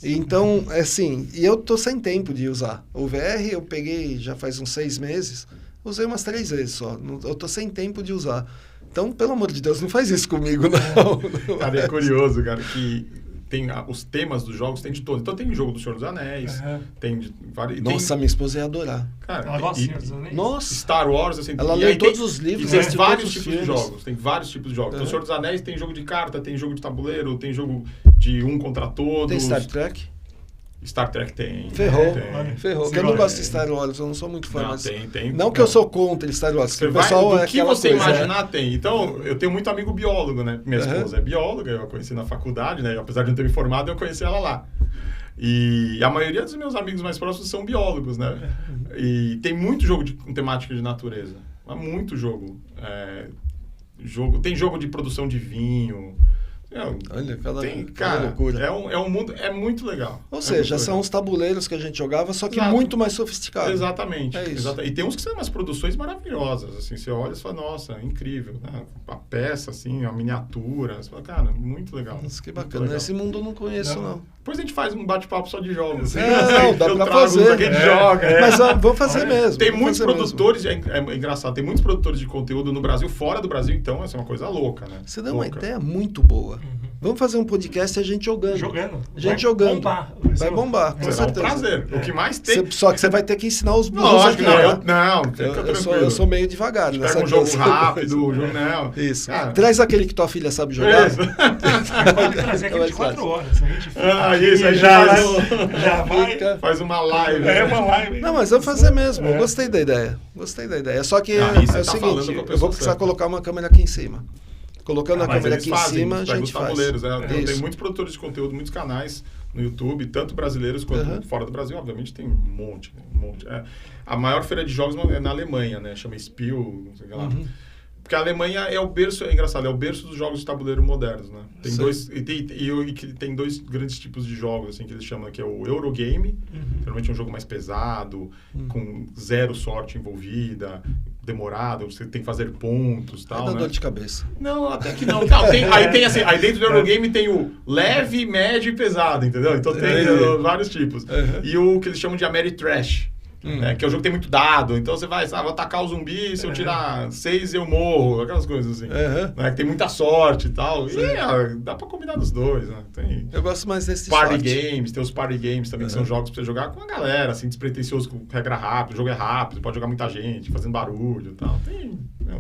Então, assim, e eu tô sem tempo de usar. O VR eu peguei já faz uns 6 meses, usei umas 3 vezes só. Eu tô sem tempo de usar. Então, pelo amor de Deus, não faz isso comigo, não. Cara, é curioso, cara, que tem os temas dos jogos, tem de todos. Então tem jogo do Senhor dos Anéis, tem de vários... Nossa, minha esposa ia adorar. Cara, ela gosta do Senhor dos Anéis? Nossa! Star Wars, assim... Ela leu todos os livros, tem vários tipos de jogos. Tem vários tipos de jogos. Então, o Senhor dos Anéis tem jogo de carta, tem jogo de tabuleiro, tem jogo de um contra todos. Tem Star Trek? Star Trek tem. Ferrou. Porque eu não gosto de Star Wars, eu não sou muito fã. Não, mas tem. Não que eu sou contra Star Wars. Você vai, do que você imaginar, tem. Então, eu tenho muito amigo biólogo, né? Minha esposa é bióloga, eu a conheci na faculdade, né? Apesar de não ter me formado, eu conheci ela lá. E a maioria dos meus amigos mais próximos são biólogos, né? E tem muito jogo com temática de natureza. Muito jogo. Tem jogo de produção de vinho. Olha, cara, loucura. É um mundo, é muito legal. Ou seja, são os tabuleiros que a gente jogava, só que muito mais sofisticados. Exatamente. É isso. E tem uns que são umas produções maravilhosas, assim, você olha e fala, nossa, incrível, né? A peça, assim, a miniatura, você fala, cara, muito legal. Nossa, que bacana. Esse mundo eu não conheço, não. Depois a gente faz um bate-papo só de jogos. Dá pra fazer. Que a gente joga. Mas vamos fazer mesmo. Tem muitos produtores, é engraçado, tem muitos produtores de conteúdo no Brasil, fora do Brasil, então, essa é uma coisa louca, né? Você deu uma ideia muito boa. Vamos fazer um podcast e a gente jogando. A gente jogando. Vai bombar, com certeza. É um prazer. O que mais tem... Só que você vai ter que ensinar os burros. Lógico, eu sou meio devagar. Pega um jogo rápido, não. Isso. Traz aquele que tua filha sabe jogar. Pode trazer aqui 24 horas. A gente já faz uma live. Uma live. Não, mas vamos fazer mesmo. Eu gostei da ideia. Só que é o seguinte, eu vou precisar colocar uma câmera aqui em cima. Colocando a câmera aqui em cima, a gente faz. Tem muitos produtores de conteúdo, muitos canais no YouTube, tanto brasileiros quanto fora do Brasil. Obviamente tem um monte. A maior feira de jogos é na Alemanha, né? Chama Spiel, não sei o que lá. Porque a Alemanha é o berço, é engraçado, é o berço dos jogos de tabuleiro modernos, né? Tem dois grandes tipos de jogos, assim, que eles chamam, que é o Eurogame, geralmente é um jogo mais pesado, com zero sorte envolvida, demorado, você tem que fazer pontos e tal, dá né? dor de cabeça. Não, até que não. Aí dentro do Eurogame tem o leve, médio e pesado, entendeu? Então tem vários tipos. E o que eles chamam de Ameritrash, né? Que é um jogo que tem muito dado. Então você vai, vou atacar o zumbi, se eu tirar 6 eu morro. Aquelas coisas assim. Né? Que tem muita sorte e tal. E dá pra combinar dos dois, né? Eu gosto mais desse Party games, tem os party games também, que são jogos pra você jogar com a galera, assim, despretensioso, com regra rápida. O jogo é rápido, pode jogar muita gente, fazendo barulho e tal.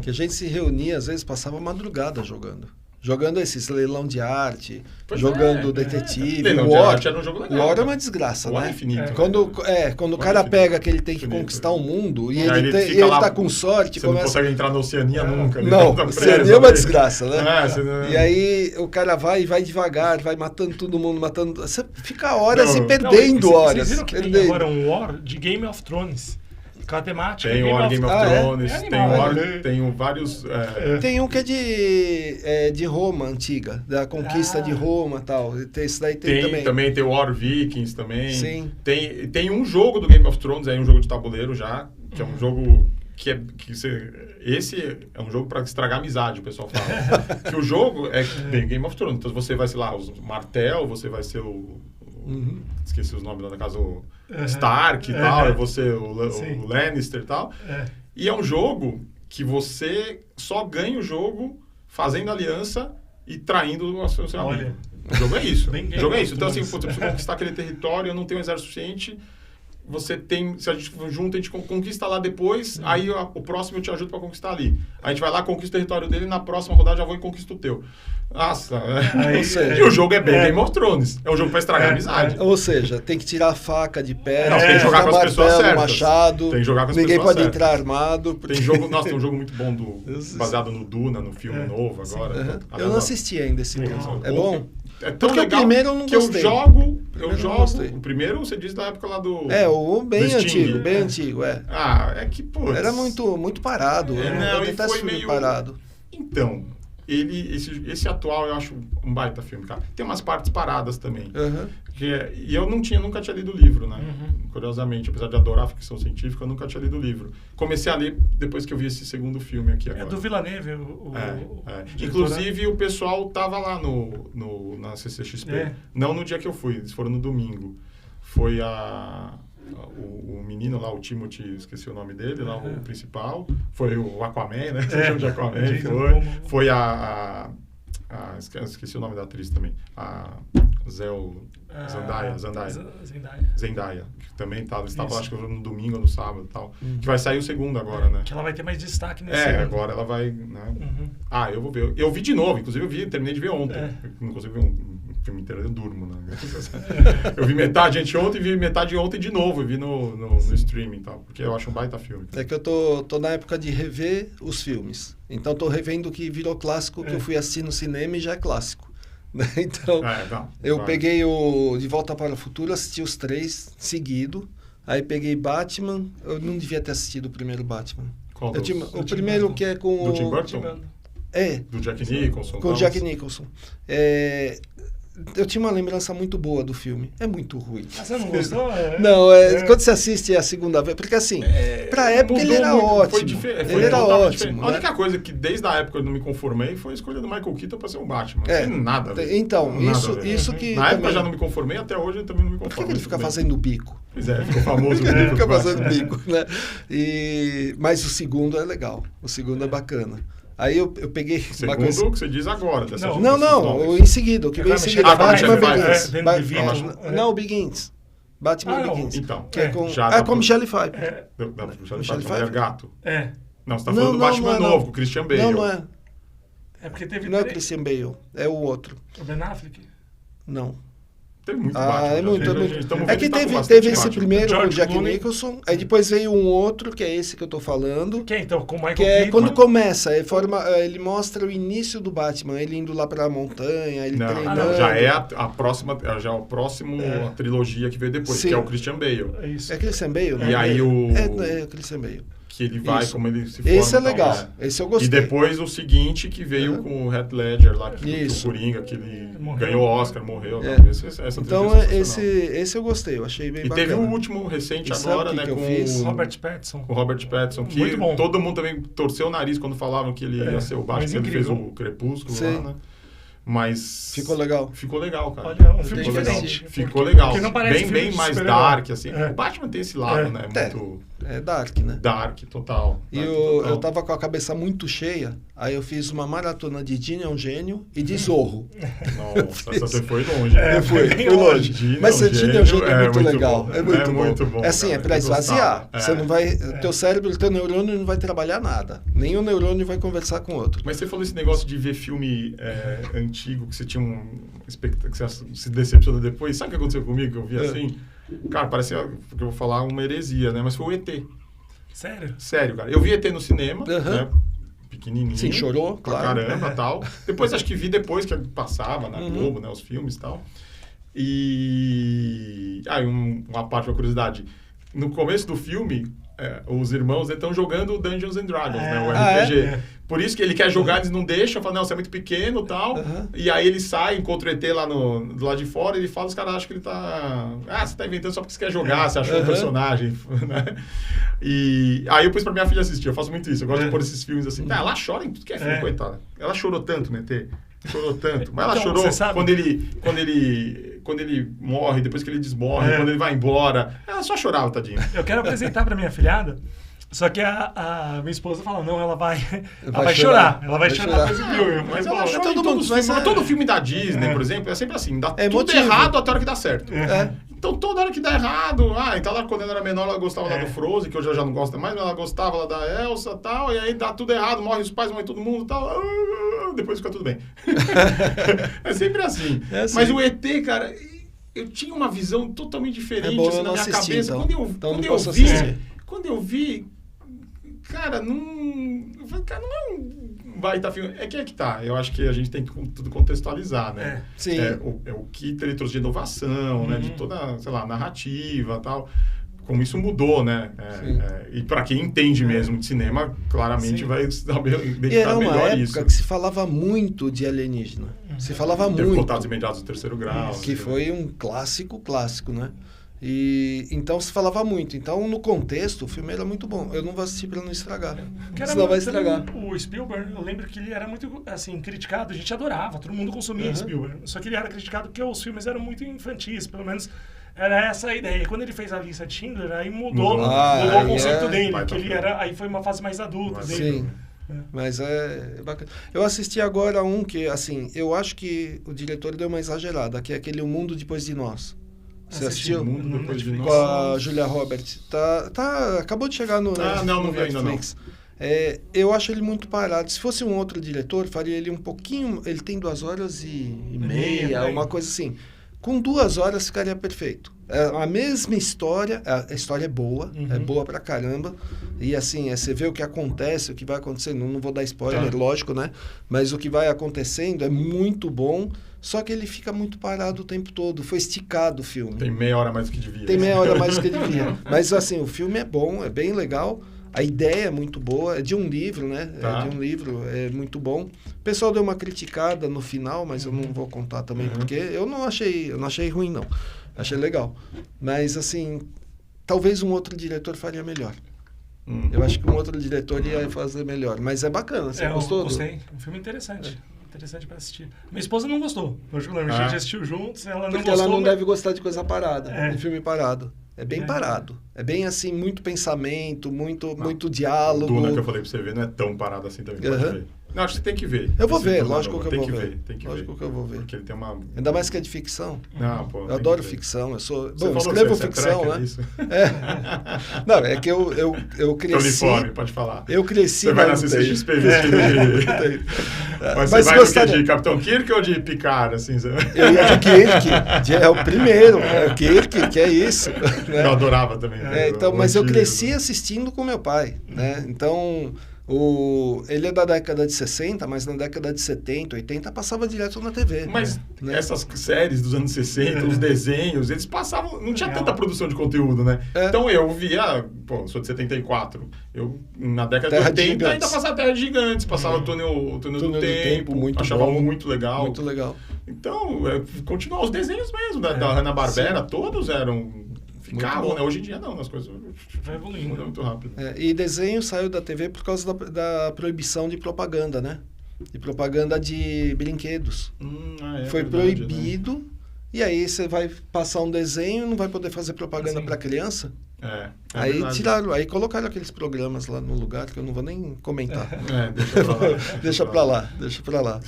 Que a gente se reunia, às vezes passava madrugada jogando. Jogando esses leilão de arte, jogando detetive. Leilão de arte era um jogo legal. O War é uma desgraça, War né? É infinito. Quando o cara pega que ele tem que conquistar o mundo e ele tá com sorte... Você não consegue entrar na Oceania nunca. Não, a Oceania é uma desgraça, né? E aí o cara vai devagar, vai matando todo mundo, matando... Você fica horas e perdendo horas. Vocês viram que tem agora um War de Game of Thrones? Com a temática. Tem o War Game of Thrones, tem vários... Tem um que é de Roma antiga, da conquista de Roma e tal. Esse daí tem também. Também tem o War Vikings também. Sim. Tem um jogo do Game of Thrones, um jogo de tabuleiro já, que é um jogo esse é um jogo para estragar a amizade, o pessoal fala. Que o jogo é bem Game of Thrones. Então você vai ser lá o Martel, você vai ser esqueci os nomes lá da casa, o Stark e tal, e você o Lannister e tal. E é um jogo que você só ganha o jogo fazendo aliança e traindo o seu amigo. O jogo é isso. O jogo é isso. Então, assim, você precisa conquistar aquele território, eu não tenho um exército suficiente. Se a gente junta, a gente conquista lá depois, aí o próximo eu te ajudo para conquistar ali. A gente vai lá, conquista o território dele, na próxima rodada já vou e conquisto o teu. Nossa, e o jogo é bem Game of Thrones. É um jogo para estragar a amizade. Ou seja, tem que tirar a faca de perna, tem que jogar com as pessoas certas. Machado, tem que jogar com as ninguém pessoas pode certas. Entrar armado. Porque... Tem um jogo muito bom baseado no Duna, no filme novo agora. Eu não assisti ainda esse filme. É bom? É tão porque legal o primeiro eu não gostei. Eu jogo. O primeiro você diz da época lá do. O bem antigo, bem antigo, é que, pô. Era muito parado. Não, foi meio parado. Então, esse atual eu acho um baita filme, cara. Tem umas partes paradas também. E eu nunca tinha lido o livro, né? Curiosamente, apesar de adorar ficção científica, eu nunca tinha lido o livro. Comecei a ler depois que eu vi esse segundo filme aqui agora. É do Villeneuve, Inclusive, o pessoal tava lá na CCXP. Não no dia que eu fui, eles foram no domingo. Foi o menino lá, o Timothy, esqueci o nome dele, lá, o principal. Foi o Aquaman, né? O de Aquaman. Foi esqueci o nome da atriz também. A Zendaya, que também estava acho que no domingo ou no sábado e tal. Que vai sair o segundo agora, né? Que ela vai ter mais destaque nesse ano. Agora ela vai, né? Eu vou ver. Eu vi de novo, inclusive terminei de ver ontem. Eu não consigo ver um filme inteiro, eu durmo, né? Eu vi metade anteontem e vi metade ontem de novo, eu vi no streaming e tal, porque eu acho um baita filme. É que eu tô na época de rever os filmes. Então tô revendo o que virou clássico, que eu fui assistir no cinema e já é clássico. Então, peguei o De Volta para o Futuro, assisti os 3 seguido. Aí peguei Batman, eu não devia ter assistido o primeiro Batman. Qual o primeiro que é com do Tim Burton? Do Jack Nicholson. Com o Jack Nicholson. Eu tinha uma lembrança muito boa do filme. É muito ruim. Mas você não gostou? Não, quando você assiste a segunda vez... Porque assim, pra época ele era ótimo. Ele era ótimo. A única coisa que desde a época eu não me conformei foi a escolha do Michael Keaton pra ser o Batman. Não tem nada a ver. Então, isso que... Na época eu já não me conformei, até hoje eu também não me conformei. Por que ele fica fazendo bico? Pois ficou famoso. Ele fica fazendo bico, né? Mas o segundo é legal. O segundo é bacana. Aí eu peguei... Segundo o que você diz agora. Não, em seguida. O que veio em seguida. Batman Begins. Não, o Begins. Batman Begins. Então. Que com Michelle Pfeiffer. Michelle Pfeiffer. Gato. Não, você tá falando do Batman novo, com o Christian Bale. Não é. É porque teve... Não é o Christian Bale, é o outro. O Ben Affleck? Não. Teve muito Batman. É que teve esse primeiro com o Jack Nicholson, aí depois veio um outro, que é esse que eu tô falando. Que é então com o Michael Keaton. Que é quando começa, ele mostra o início do Batman, ele indo lá pra montanha, ele treinando. Já é a próxima, a trilogia que veio depois, que é o Christian Bale. É Christian Bale, né? E aí É Christian Bale. Que ele vai, como ele se forma. Esse é legal, esse eu gostei. E depois o seguinte, que veio com o Heath Ledger lá, o Coringa, que ele ganhou o Oscar, morreu. Então, esse eu gostei, eu achei bem bacana. E teve o último recente agora, né, com o Robert Pattinson. O Robert Pattinson, que todo mundo também torceu o nariz quando falavam que ele ia ser o Batman, que ele fez o Crepúsculo lá, né? Mas... Ficou legal. Ficou legal, cara. Olha, um filme diferente. Ficou legal. Porque não parece bem mais dark, assim. O Batman tem esse lado, né? Muito... É dark, né? Dark, total. E eu tava com a cabeça muito cheia, aí eu fiz uma maratona de Dini é um Gênio e de Zorro. Nossa, você foi longe. Foi longe. Dini Mas Dini é um Gênio é muito legal. Bom. É muito muito bom. É assim, é pra esvaziar. Você não vai... Teu cérebro, teu neurônio não vai trabalhar nada. Nenhum neurônio vai conversar com o outro. Mas você falou esse negócio de ver filme antigo, que você tinha que você se decepcionou depois. Sabe o que aconteceu comigo, que eu vi assim? Cara, parecia, porque eu vou falar uma heresia, né? Mas foi o ET. Sério? Sério, cara. Eu vi ET no cinema, né? Pequenininho. Sim, chorou, claro. Caramba, tal. Depois, acho que vi depois que passava na Globo, né? Os filmes e tal. E... Aí, uma parte da curiosidade. No começo do filme, os irmãos estão jogando Dungeons and Dragons, né? O RPG. Por isso que ele quer jogar, eles não deixam, falam, não, você é muito pequeno e tal. E aí ele sai, encontra o ET lá do lado de fora, e ele fala, os caras acham que ele tá... Ah, você tá inventando só porque você quer jogar, você achou um personagem, né? E aí eu pus pra minha filha assistir, eu faço muito isso, eu gosto de pôr esses filmes assim. Ela chora em tudo que é filme, coitada. Ela chorou tanto no ET, chorou tanto. Mas ela chorou quando ele morre, depois que ele desmorre, quando ele vai embora. Ela só chorava, tadinha. Eu quero apresentar pra minha filhada. Só que a minha esposa fala, não, ela vai chorar. Ela vai chorar com esse filme. Mas ela chora em todos os filmes. Todo filme da Disney, por exemplo, é sempre assim. Dá tudo errado até a hora que dá certo. Então, toda hora que dá errado... então ela, quando ela era menor, ela gostava lá do Frozen, que hoje eu já não gosto mais, mas ela gostava lá da Elsa e tal. E aí dá tudo errado, morre os pais, morre todo mundo e tal. Depois fica tudo bem. É sempre assim. Mas o ET, cara... Eu tinha uma visão totalmente diferente assim, na minha cabeça. Então. Quando eu vi... Cara, não é um baita filme. É que tá. Eu acho que a gente tem que tudo contextualizar, né? Sim. O que ele trouxe de inovação, né? De toda, sei lá, narrativa e tal. Como isso mudou, né? E para quem entende mesmo de cinema, claramente vai saber identificar melhor isso. Era uma época que se falava muito de alienígena. Se falava muito. Teve Contatos Imediatos do Terceiro Grau. Que foi um clássico, né? E então se falava muito. Então, no contexto, o filme era muito bom. Eu não vou assistir para não estragar. Senão vai estragar. O Spielberg, eu lembro que ele era muito assim, criticado. A gente adorava, todo mundo consumia Spielberg. Só que ele era criticado porque os filmes eram muito infantis, pelo menos era essa a ideia. Quando ele fez a lista de Schindler, aí mudou o conceito dele, que ele era, aí foi uma fase mais adulta dele. Sim. Mas é bacana. Eu assisti agora um que, assim, eu acho que o diretor deu uma exagerada, que é aquele O Mundo Depois de Nós. Você assistiu? O Mundo Depois de Nós. Com a Julia Roberts. Acabou de chegar no Netflix. Não vi ainda não. Eu acho ele muito parado. Se fosse um outro diretor, faria ele um pouquinho... Ele tem 2 horas e meia, uma coisa assim. Com 2 horas ficaria perfeito. A mesma história, a história é boa, é boa pra caramba. E assim, você vê o que acontece, o que vai acontecendo. Não vou dar spoiler, lógico, né? Mas o que vai acontecendo é muito bom. Só que ele fica muito parado o tempo todo. Foi esticado o filme. Tem meia hora mais do que devia. Tem meia hora mais do que devia. Mas assim, o filme é bom, é bem legal. A ideia é muito boa. É de um livro, né? É de um livro, é muito bom. O pessoal deu uma criticada no final, mas eu não vou contar também, porque eu não achei ruim, não. Achei legal. Mas assim, talvez um outro diretor faria melhor. Eu acho que um outro diretor ia fazer melhor. Mas é bacana, você gostou? Eu gostei. Um filme interessante. Interessante pra assistir. Minha esposa não gostou. Particularmente, a gente assistiu juntos, ela não porque gostou. Ela não deve gostar de coisa parada, de filme parado. É bem parado. É bem assim, muito pensamento, muito diálogo. O Duna que eu falei pra você ver não é tão parado assim também, pode ver. Não, acho que você tem que ver. Eu vou ver, lógico que eu vou ver. Tem que ver. Lógico que eu vou ver. Porque ele tem uma... Ainda mais que é de ficção. Não, pô. Eu adoro ficção. Eu sou... Você Bom, escrevo ficção, né? Não, é que eu cresci... Uniforme, pode falar. Eu cresci... Você vai na CCXP vestido de... Mas você vai gostaria... de Capitão Kirk ou de Picard, assim? Eu ia de Kirk. É o primeiro. É o Kirk, que é isso. Eu adorava também. Então, mas eu cresci assistindo com meu pai, né? Então... Ele é da década de 60, mas na década de 70, 80 passava direto na TV. Mas essas séries dos anos 60, os desenhos, eles passavam... Não tinha tanta produção de conteúdo, né? Então eu via... Pô, sou de 74. Na década de 80 ainda passava Terra de Gigantes, passava o Túnel do Tempo. Muito achava bom, muito legal. Muito legal. Então, continuou os desenhos mesmo, da Hanna-Barbera, todos eram... Ficavam, né? Hoje em dia não, as coisas vai evoluindo muito rápido. E desenho saiu da TV por causa da proibição de propaganda, né? E propaganda de brinquedos. Foi verdade, proibido. Né? E aí você vai passar um desenho e não vai poder fazer propaganda para criança. Aí verdade. tiraram, aí colocaram aqueles programas lá no lugar que eu não vou nem comentar. Deixa pra lá. Deixa pra lá.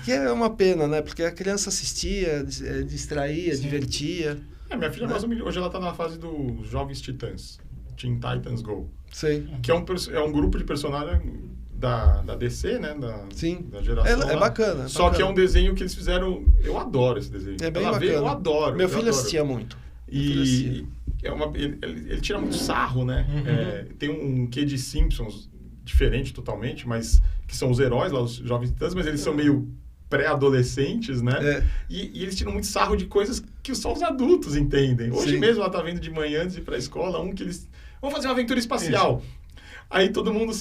Que é uma pena, né? Porque a criança assistia, distraía, divertia. Minha filha hoje ela tá na fase dos Jovens Titãs. Teen Titans Go. Sei. Que é um grupo de personagens da DC, né? Sim. Da geração. É bacana. Só que é um desenho que eles fizeram... Eu adoro esse desenho. É bem bacana. Eu adoro. Meu filho assistia muito. E ele tira muito sarro, né? Tem um quê de Simpsons diferente totalmente, mas que são os heróis lá, os Jovens Titãs, mas eles são meio pré-adolescentes, né? E eles tiram muito sarro de coisas que só os adultos entendem. Hoje mesmo ela tá vendo de manhã antes de ir pra escola, que eles vão fazer uma aventura espacial. Isso. Aí todo mundo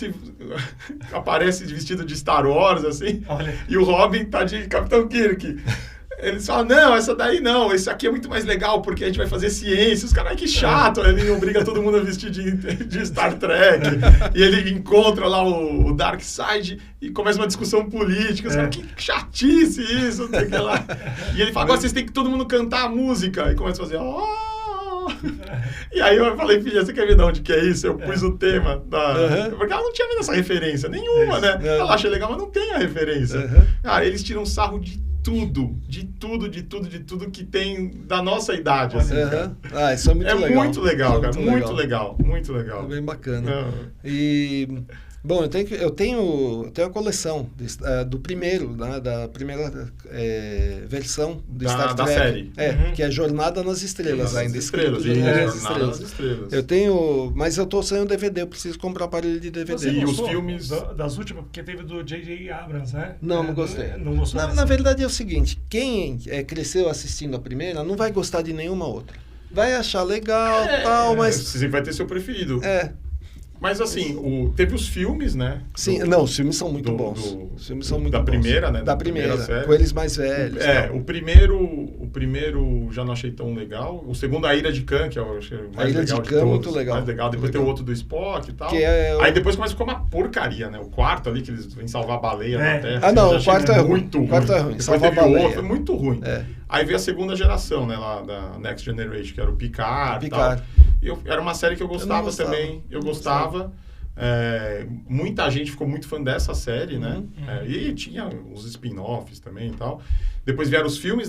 aparece vestido de Star Wars, assim, e o Robin tá de Capitão Kirk. Eles falam, não, essa daí não, esse aqui é muito mais legal, porque a gente vai fazer ciência. Os caras, que chato, ele obriga todo mundo a vestir de Star Trek. E ele encontra lá o Darkseid e começa uma discussão política. Os caras, que chatice isso, não sei o que lá. E ele fala, agora vocês têm que todo mundo cantar a música. E começa a fazer, E aí eu falei, filha, você quer ver de onde que é isso? Eu pus o tema porque ela não tinha visto essa referência nenhuma, né? Ela acha legal, mas não tem a referência. Cara, eles tiram sarro de tudo que tem da nossa idade. Assim, isso é muito legal. Muito legal, cara. Muito legal. É bem bacana. E... Bom, eu tenho a coleção do primeiro, né, da primeira versão do Star Trek. Da série. Que é Jornada nas Estrelas ainda. Jornada nas Estrelas. Eu tenho, mas eu tô sem o DVD, eu preciso comprar um aparelho de DVD. E os filmes... Das últimas, porque teve do J.J. Abrams, né? Não gostei. Não gostou na verdade é o seguinte, quem cresceu assistindo a primeira não vai gostar de nenhuma outra. Vai achar legal, tal, mas... Você vai ter seu preferido. Mas assim, teve os filmes, né? Sim, os filmes são muito bons. Os filmes são muito bons. Primeira, né? Da primeira série. Com eles mais velhos. O primeiro já não achei tão legal. O segundo, A Ira de Khan, que eu achei mais legal de todos. A Ira de Khan é muito legal. Mais legal. Depois tem o outro do Spock e tal. Aí depois começa a ficar uma porcaria, né? O quarto ali, que eles vêm salvar a baleia na Terra. O quarto é ruim. O quarto é ruim. Depois teve o outro, foi muito ruim. Aí veio a segunda geração, né? Lá da Next Generation, que era o Picard e tal. Era uma série que eu gostava também. Eu gostava. Muita gente ficou muito fã dessa série, né? E tinha os spin-offs também e tal. Depois vieram os filmes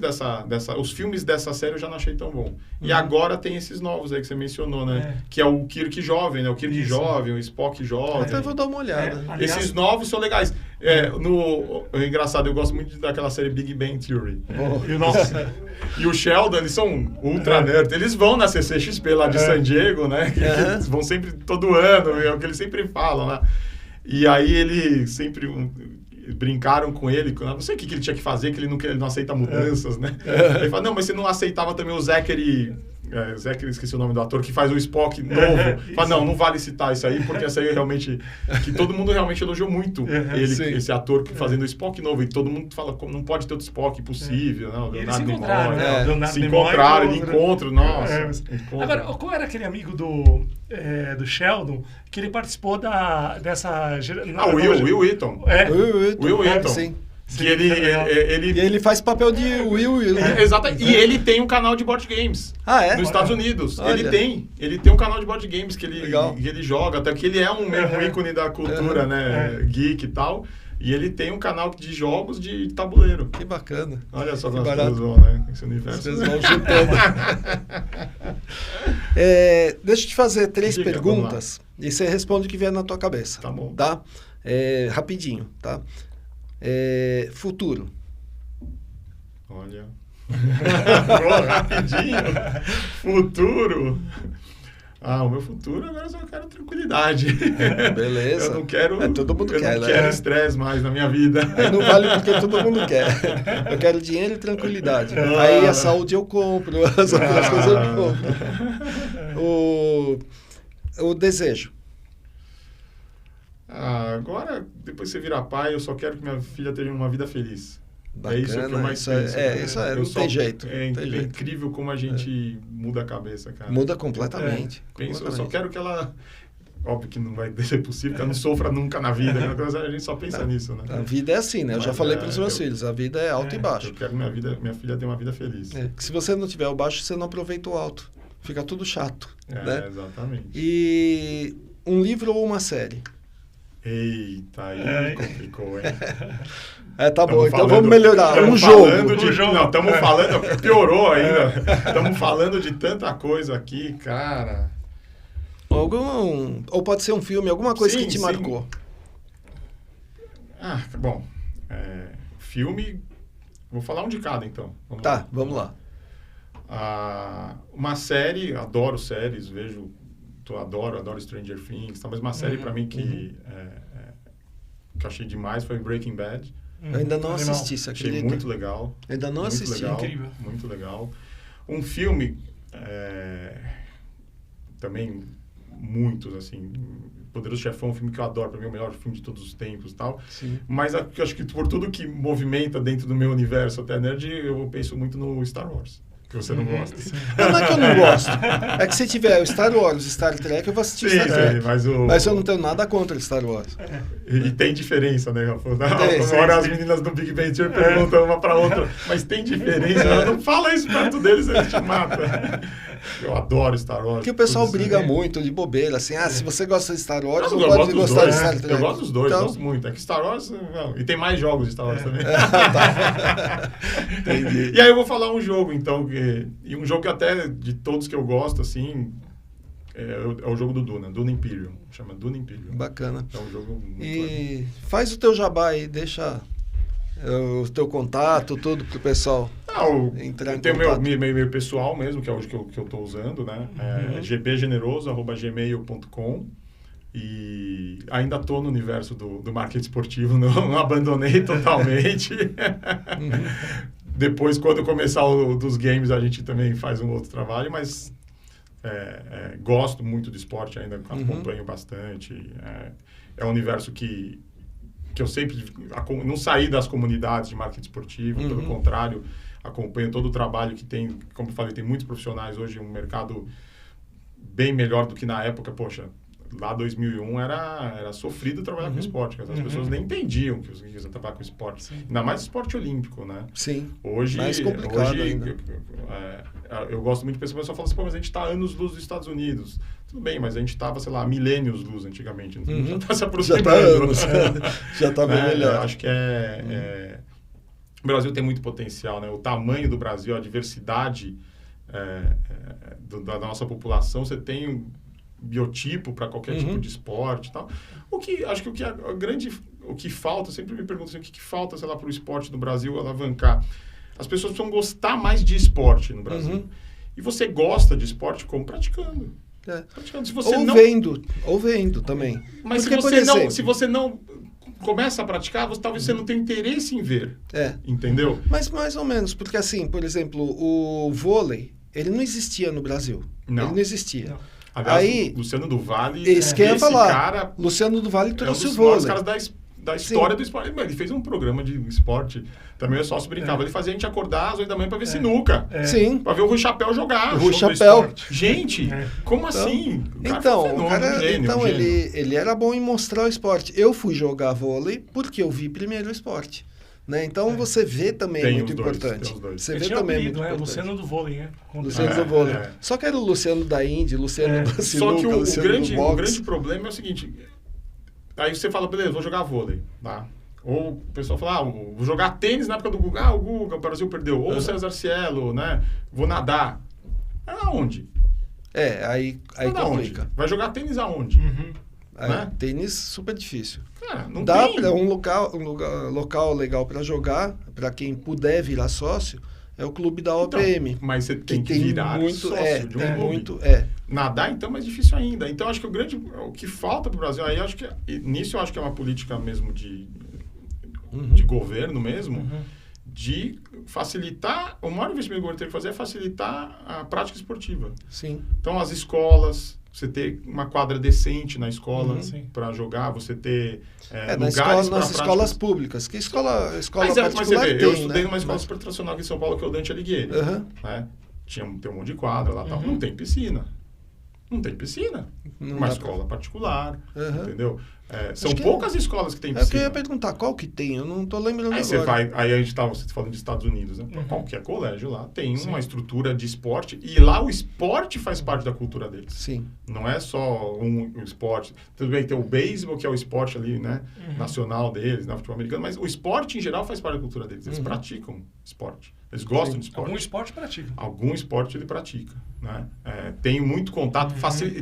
os filmes dessa série eu já não achei tão bom. E agora tem esses novos aí que você mencionou, né? Que é o Kirk jovem, né? O Kirk jovem, o Spock jovem. Até vou dar uma olhada. Esses novos são legais. Engraçado, eu gosto muito daquela série Big Bang Theory. E o Sheldon, eles são ultra nerd. Eles vão na CCXP lá de San Diego, né? Eles vão sempre, todo ano, é o que eles sempre falam, né? E aí ele sempre... brincaram com ele, não sei o que ele tinha que fazer, que ele não aceita mudanças, né? Ele fala, não, mas você não aceitava também o Zachary, esqueci o nome do ator, que faz o Spock novo. Fala, não vale citar isso aí, porque essa aí realmente, que todo mundo realmente elogiou muito esse ator fazendo o Spock novo, e todo mundo fala, não pode ter outro Spock, impossível, não, Leonardo Nimoy. Se encontraram, ele encontra, nossa. Agora, qual era aquele amigo do Sheldon, que ele participou dessa... Will Wheaton. Will Wheaton. Sim. Que ele faz papel de Will. Exato. E ele tem um canal de board games. Nos Estados Unidos. Olha. Ele tem um canal de board games que ele joga, até que ele é um ícone da cultura, né? Geek e tal. E ele tem um canal de jogos de tabuleiro. Que bacana. Olha só como as coisas vão, né? Esse universo. Vocês vão juntando. Deixa eu te fazer 3 perguntas e você responde o que vier na tua cabeça. Tá bom. Tá? Rapidinho, tá? Futuro. Olha. Rapidinho. Futuro. O meu futuro agora eu só quero tranquilidade. Beleza. Eu não quero... todo mundo quer, não quero estresse mais na minha vida. Aí não vale porque todo mundo quer. Eu quero dinheiro e tranquilidade. Aí a saúde eu compro, as outras coisas eu compro. O desejo. Agora, depois que você virar pai, eu só quero que minha filha tenha uma vida feliz. Bacana, é isso que eu mais penso. Não tem jeito. É incrível como a gente muda a cabeça, cara. Muda completamente. Eu só quero que ela óbvio que não vai ser possível, que eu não sofra nunca na vida, a gente só pensa nisso, né? A vida é assim, né? Eu já falei para os meus filhos, a vida é alto e baixo. Eu quero que minha filha tenha uma vida feliz. Que se você não tiver o baixo, você não aproveita o alto. Fica tudo chato, né? Exatamente. E um livro ou uma série? Eita, aí complicou, hein? Tá bom, então vamos melhorar. Um jogo. Não, estamos falando, piorou ainda. Estamos falando de tanta coisa aqui, cara. Ou pode ser um filme, alguma coisa que te marcou. Bom. Filme, vou falar um de cada, então. Vamos lá. Uma série, adoro séries, adoro Stranger Things, mas uma série pra mim que eu achei demais foi Breaking Bad. Eu ainda não assisti, você acredita? Achei muito legal. Ainda não assisti. Legal, incrível. Muito legal. Um filme, também muitos, assim, Poderoso Chefão é um filme que eu adoro, pra mim é o melhor filme de todos os tempos e tal. Sim. Mas acho que por tudo que movimenta dentro do meu universo até nerd, eu penso muito no Star Wars. Que você não gosta. Não é que eu não gosto. É que se tiver o Star Wars, Star Trek, eu vou assistir Star Trek. Mas eu não tenho nada contra Star Wars. E tem diferença, né, Rafa? Agora as meninas do Big Bang Theory perguntam uma pra outra, mas tem diferença? Não fala isso perto deles, eles te matam. Eu adoro Star Wars. Porque o pessoal briga muito de bobeira, assim, se você gosta de Star Wars, não pode gostar de Star Trek. Eu gosto dos dois, gosto muito. É que Star Wars, não. E tem mais jogos de Star Wars também. Entendi. E aí eu vou falar um jogo, então, e um jogo que até de todos que eu gosto, assim, é o jogo do Duna Imperium. Chama Duna Imperium. Bacana. É um jogo muito legal. Faz o teu jabá aí, deixa o teu contato, tudo pro pessoal entrar em contato. Tem o meu e-mail pessoal mesmo, que é o que eu estou usando, né? gbgeneroso@gmail.com. E ainda estou no universo do marketing esportivo, não abandonei totalmente. Depois, quando começar dos games, a gente também faz um outro trabalho, mas gosto muito do esporte, ainda acompanho bastante. É um universo que eu sempre não saí das comunidades de marketing esportivo, pelo contrário, acompanho todo o trabalho que tem. Como eu falei, tem muitos profissionais hoje, um mercado bem melhor do que na época. Poxa, lá 2001 era sofrido trabalhar com esporte, as pessoas nem entendiam que você ia trabalhar com esporte. Sim. Ainda mais esporte olímpico, né? Sim, hoje, mais complicado ainda. Eu gosto muito de pessoas que falam assim, mas a gente está anos-luz dos Estados Unidos. Tudo bem, mas a gente estava, sei lá, milênios-luz antigamente. Já está se aproximando. Já está bem melhor. Acho que o Brasil tem muito potencial, né? O tamanho do Brasil, a diversidade da nossa população, você tem um biotipo para qualquer tipo de esporte e tal. Acho que o que falta, eu sempre me pergunto assim, o que falta, sei lá, para o esporte do Brasil alavancar? As pessoas precisam gostar mais de esporte no Brasil. E você gosta de esporte como praticando. Praticando. Se você ou vendo também. Mas porque, se você não começa a praticar, talvez você não tenha interesse em ver. Entendeu? Mas mais ou menos, porque assim, por exemplo, o vôlei, ele não existia no Brasil. Não. Ele não existia. Não. Aliás, Luciano do Vale, cara, Luciano do Vale trouxe o vôlei. É um dos caras da história do esporte. Ele fez um programa de esporte, também o sócio brincava. Ele fazia a gente acordar às 8 da manhã para ver sinuca. Sim. Para ver o Rui Chapéu jogar. O Rui Chapéu. Gente, como assim? Ele era bom em mostrar o esporte. Eu fui jogar vôlei porque eu vi primeiro o esporte. Né? Então você vê também é muito importante. Você vê também muito importante. Luciano do vôlei, né? Luciano do vôlei. Só que era o Luciano da Indy, Luciano da sinuca, Só que o grande problema é o seguinte. Aí você fala, beleza, vou jogar vôlei, tá? Ou o pessoal fala, vou jogar tênis na época do Guga. O Guga, o Brasil perdeu. Ou o César Cielo, né? Vou nadar. Aonde? Aí complica. Vai jogar tênis aonde? Né? Tênis super difícil. Não dá tem. Um local legal para jogar, para quem puder virar sócio, é o clube da OPM. Então, mas você tem que virar sócio de um clube. Nadar, então, é mais difícil ainda. Então, acho que o que falta para o Brasil, aí acho que nisso eu acho que é uma política mesmo de governo mesmo, de facilitar, o maior investimento que o governo tem que fazer é facilitar a prática esportiva. Sim. Então, as escolas, você ter uma quadra decente na escola para jogar, você ter lugares nas escolas públicas. Que escola particular mas você vê, tem, eu estudei numa escola super tradicional aqui em São Paulo, que é o Dante Alighieri. Tem um monte de quadra lá, tal. Não tem piscina. Não tem piscina. Não uma dá escola particular, Uhum. entendeu? São que poucas escolas que têm É o que eu piscina. ia perguntar, qual que tem? Eu não tô lembrando Aí agora. aí a gente estava falando dos Estados Unidos, né? Uhum. Qualquer colégio lá tem Sim. uma estrutura de esporte e lá o esporte faz parte da cultura deles. Sim. Não é só um esporte. Tudo bem, tem o beisebol, que é o esporte ali, né? Nacional deles, né? Futebol americano, mas o esporte em geral faz parte da cultura deles. Eles praticam esporte. Eles gostam de esporte. Algum esporte pratica. Algum esporte ele pratica, né? Tem muito contato,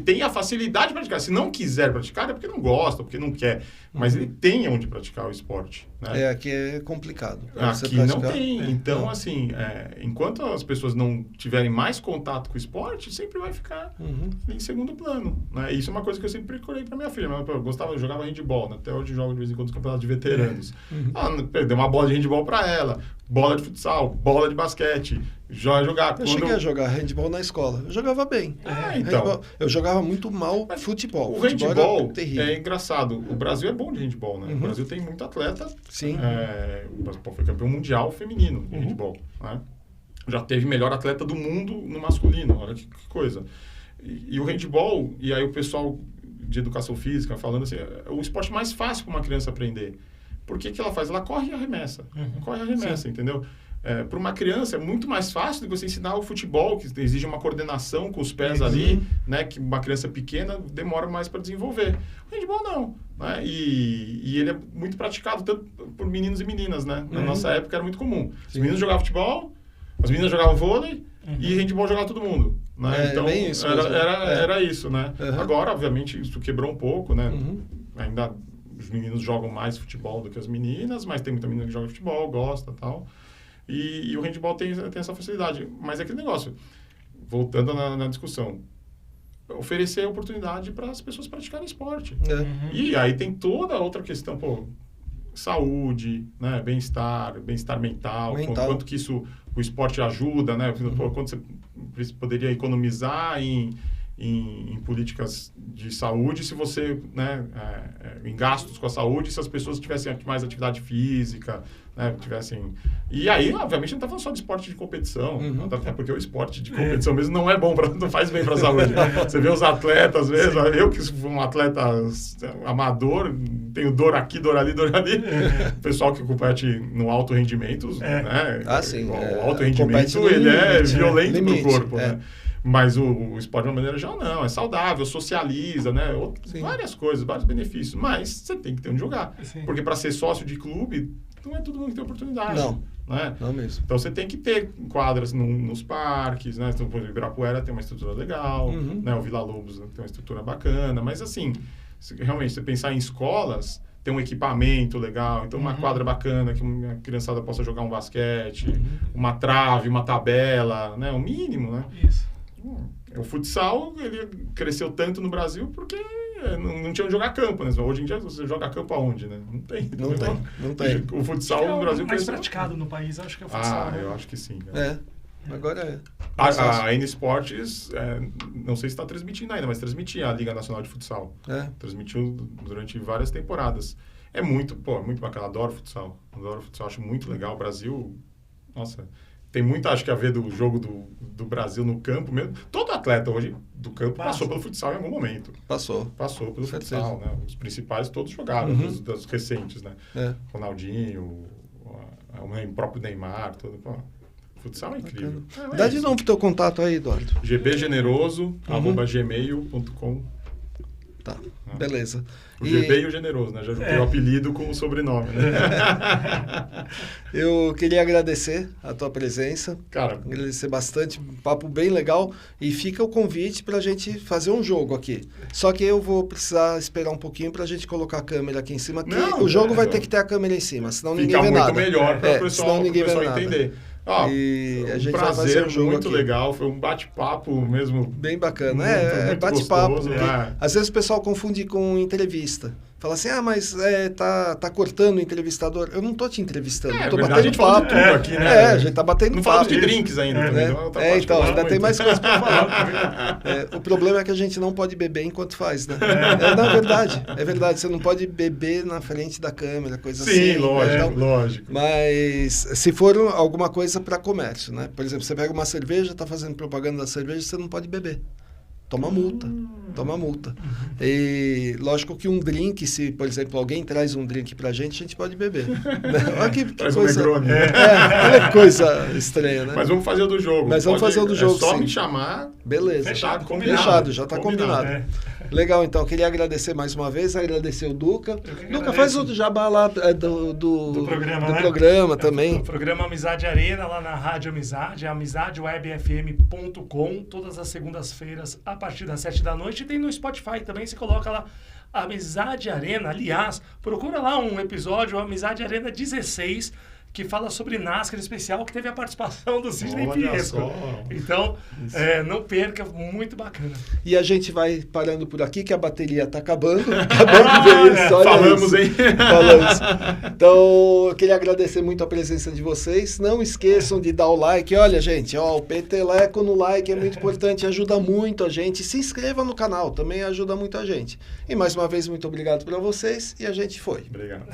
tem a facilidade de praticar. Se não quiser praticar, é porque não gosta, porque não quer. Mas ele tem onde praticar o esporte, né? Aqui é complicado. Pra você Aqui não praticar. tem. Então, assim, enquanto as pessoas não tiverem mais contato com o esporte, sempre vai ficar em segundo plano, né? Isso é uma coisa que eu sempre procurei para minha filha. Eu jogava handebol, né? Até hoje jogo de vez em quando os campeonatos de veteranos. Dei uma bola de handebol para ela, bola de futsal, bola de basquete, jogar. Eu cheguei a jogar handebol na escola. Eu jogava bem. Então. Handebol, eu jogava muito mal futebol. O Futebol handebol era terrível. é engraçado. O Brasil é bom de handebol, né? O Brasil tem muito atleta. Sim. O Brasil foi campeão mundial feminino de handebol, né? Já teve melhor atleta do mundo no masculino. Olha que coisa. E o handebol, e aí o pessoal de educação física falando assim, é o esporte mais fácil para uma criança aprender. Por que ela faz? Ela corre e arremessa. Corre e arremessa, entendeu? Para uma criança é muito mais fácil do que você ensinar o futebol, que exige uma coordenação com os pés ali, né? Que uma criança pequena demora mais para desenvolver. O handebol não. Né? E ele é muito praticado tanto por meninos e meninas, né? Na nossa época era muito comum. Os meninos jogavam futebol, as meninas jogavam vôlei e handebol jogava todo mundo. Né? Então, bem isso era isso, né? Agora, obviamente, isso quebrou um pouco, né? Ainda os meninos jogam mais futebol do que as meninas, mas tem muita menina que joga futebol, gosta e tal. E o handebol tem essa facilidade. Mas é aquele negócio, voltando na discussão, oferecer oportunidade para as pessoas praticarem esporte. E aí tem toda a outra questão, saúde, né? Bem-estar mental. Quanto que isso, o esporte ajuda, né? Quanto você poderia economizar em políticas de saúde, se você, né, em gastos com a saúde, se as pessoas tivessem mais atividade física, né, E aí, obviamente, não está falando só de esporte de competição, até porque o esporte de competição mesmo não é bom, não faz bem para a saúde. Você vê os atletas mesmo, eu que sou um atleta amador, tenho dor aqui, dor ali, o pessoal que compete no alto rendimento, né? O alto rendimento, ele é violento para o corpo, né? Mas o esporte, de uma maneira geral, não. É saudável, socializa, né? Várias coisas, vários benefícios. Mas você tem que ter onde jogar. Porque para ser sócio de clube, não é todo mundo que tem oportunidade. Não. Né? Não mesmo. Então você tem que ter quadras nos parques, né? Então, por exemplo, o Ibirapuera tem uma estrutura legal, né? O Vila Lobos tem uma estrutura bacana. Mas assim, realmente, você pensar em escolas, tem um equipamento legal, então uma quadra bacana que uma criançada possa jogar um basquete, uma trave, uma tabela, né? O mínimo, né? Isso. O futsal, ele cresceu tanto no Brasil porque não tinha onde jogar campo, né? Hoje em dia você joga campo aonde, né? Não tem. Não tem. O futsal no Brasil mais cresceu. praticado no país, acho que é o futsal. Eu acho que sim. Agora é. A N Esportes, não sei se está transmitindo ainda, mas transmitia a Liga Nacional de Futsal. Transmitiu durante várias temporadas. É muito bacana, adoro futsal, acho muito legal. O Brasil, nossa, tem muito, acho que a ver do jogo do Brasil no campo mesmo. Todo atleta hoje do campo passou pelo futsal em algum momento. Passou pelo futsal, né? Os principais todos jogaram, dos recentes, né? Ronaldinho, o próprio Neymar, todo. Futsal é incrível. Dá de novo o teu contato aí, Eduardo. gbgeneroso@gmail.com. Tá, beleza. O GB e o Generoso, né? Já juntei o apelido com o sobrenome, né? Eu queria agradecer a tua presença. Cara, agradecer bastante, um papo bem legal. E fica o convite para a gente fazer um jogo aqui. Só que eu vou precisar esperar um pouquinho para a gente colocar a câmera aqui em cima. O jogo vai ter que ter a câmera em cima, senão ninguém vê nada. Fica muito melhor para o pessoal entender. E a gente prazer, vai fazer um jogo muito aqui. Legal, foi um bate-papo mesmo. Bem bacana, muito bate-papo. Gostoso, Às vezes o pessoal confunde com entrevista. Fala assim, mas tá cortando o entrevistador. Eu não tô te entrevistando, tô batendo papo. Tudo aqui, né? A gente tá batendo não papo. Não falamos de drinks ainda. Então, ainda tem mais coisas pra falar. O problema é que a gente não pode beber enquanto faz, né? É verdade, você não pode beber na frente da câmera, coisa assim. Sim, lógico. Mas se for alguma coisa para comércio, né? Por exemplo, você pega uma cerveja, tá fazendo propaganda da cerveja, você não pode beber. toma multa. Toma multa. E lógico que um drink, se, por exemplo, alguém traz um drink pra gente, a gente pode beber. Olha que coisa, olha que coisa estranha, né? Mas vamos fazer o do jogo. Mas vamos fazer o do jogo, é só sim. me chamar. Beleza. Fechado, Fechado, já está combinado. Legal, então, queria agradecer mais uma vez, agradecer o Duca. Duca, faz o jabá lá do programa também. O programa Amizade Arena, lá na Rádio Amizade, amisadewebfm.com, todas as segundas-feiras, a partir das 7 da noite. E tem no Spotify também, você coloca lá Amizade Arena. Aliás, procura lá um episódio, Amizade Arena 16, que fala sobre NASCAR especial, que teve a participação do Sidney Piesco. Então, não perca, muito bacana. E a gente vai parando por aqui, que a bateria está acabando. Falamos, hein? Falamos. Então, eu queria agradecer muito a presença de vocês. Não esqueçam de dar o like. Olha, gente, o peteleco no like é muito importante, ajuda muito a gente. Se inscreva no canal, também ajuda muito a gente. E mais uma vez, muito obrigado para vocês. E a gente foi. Obrigado.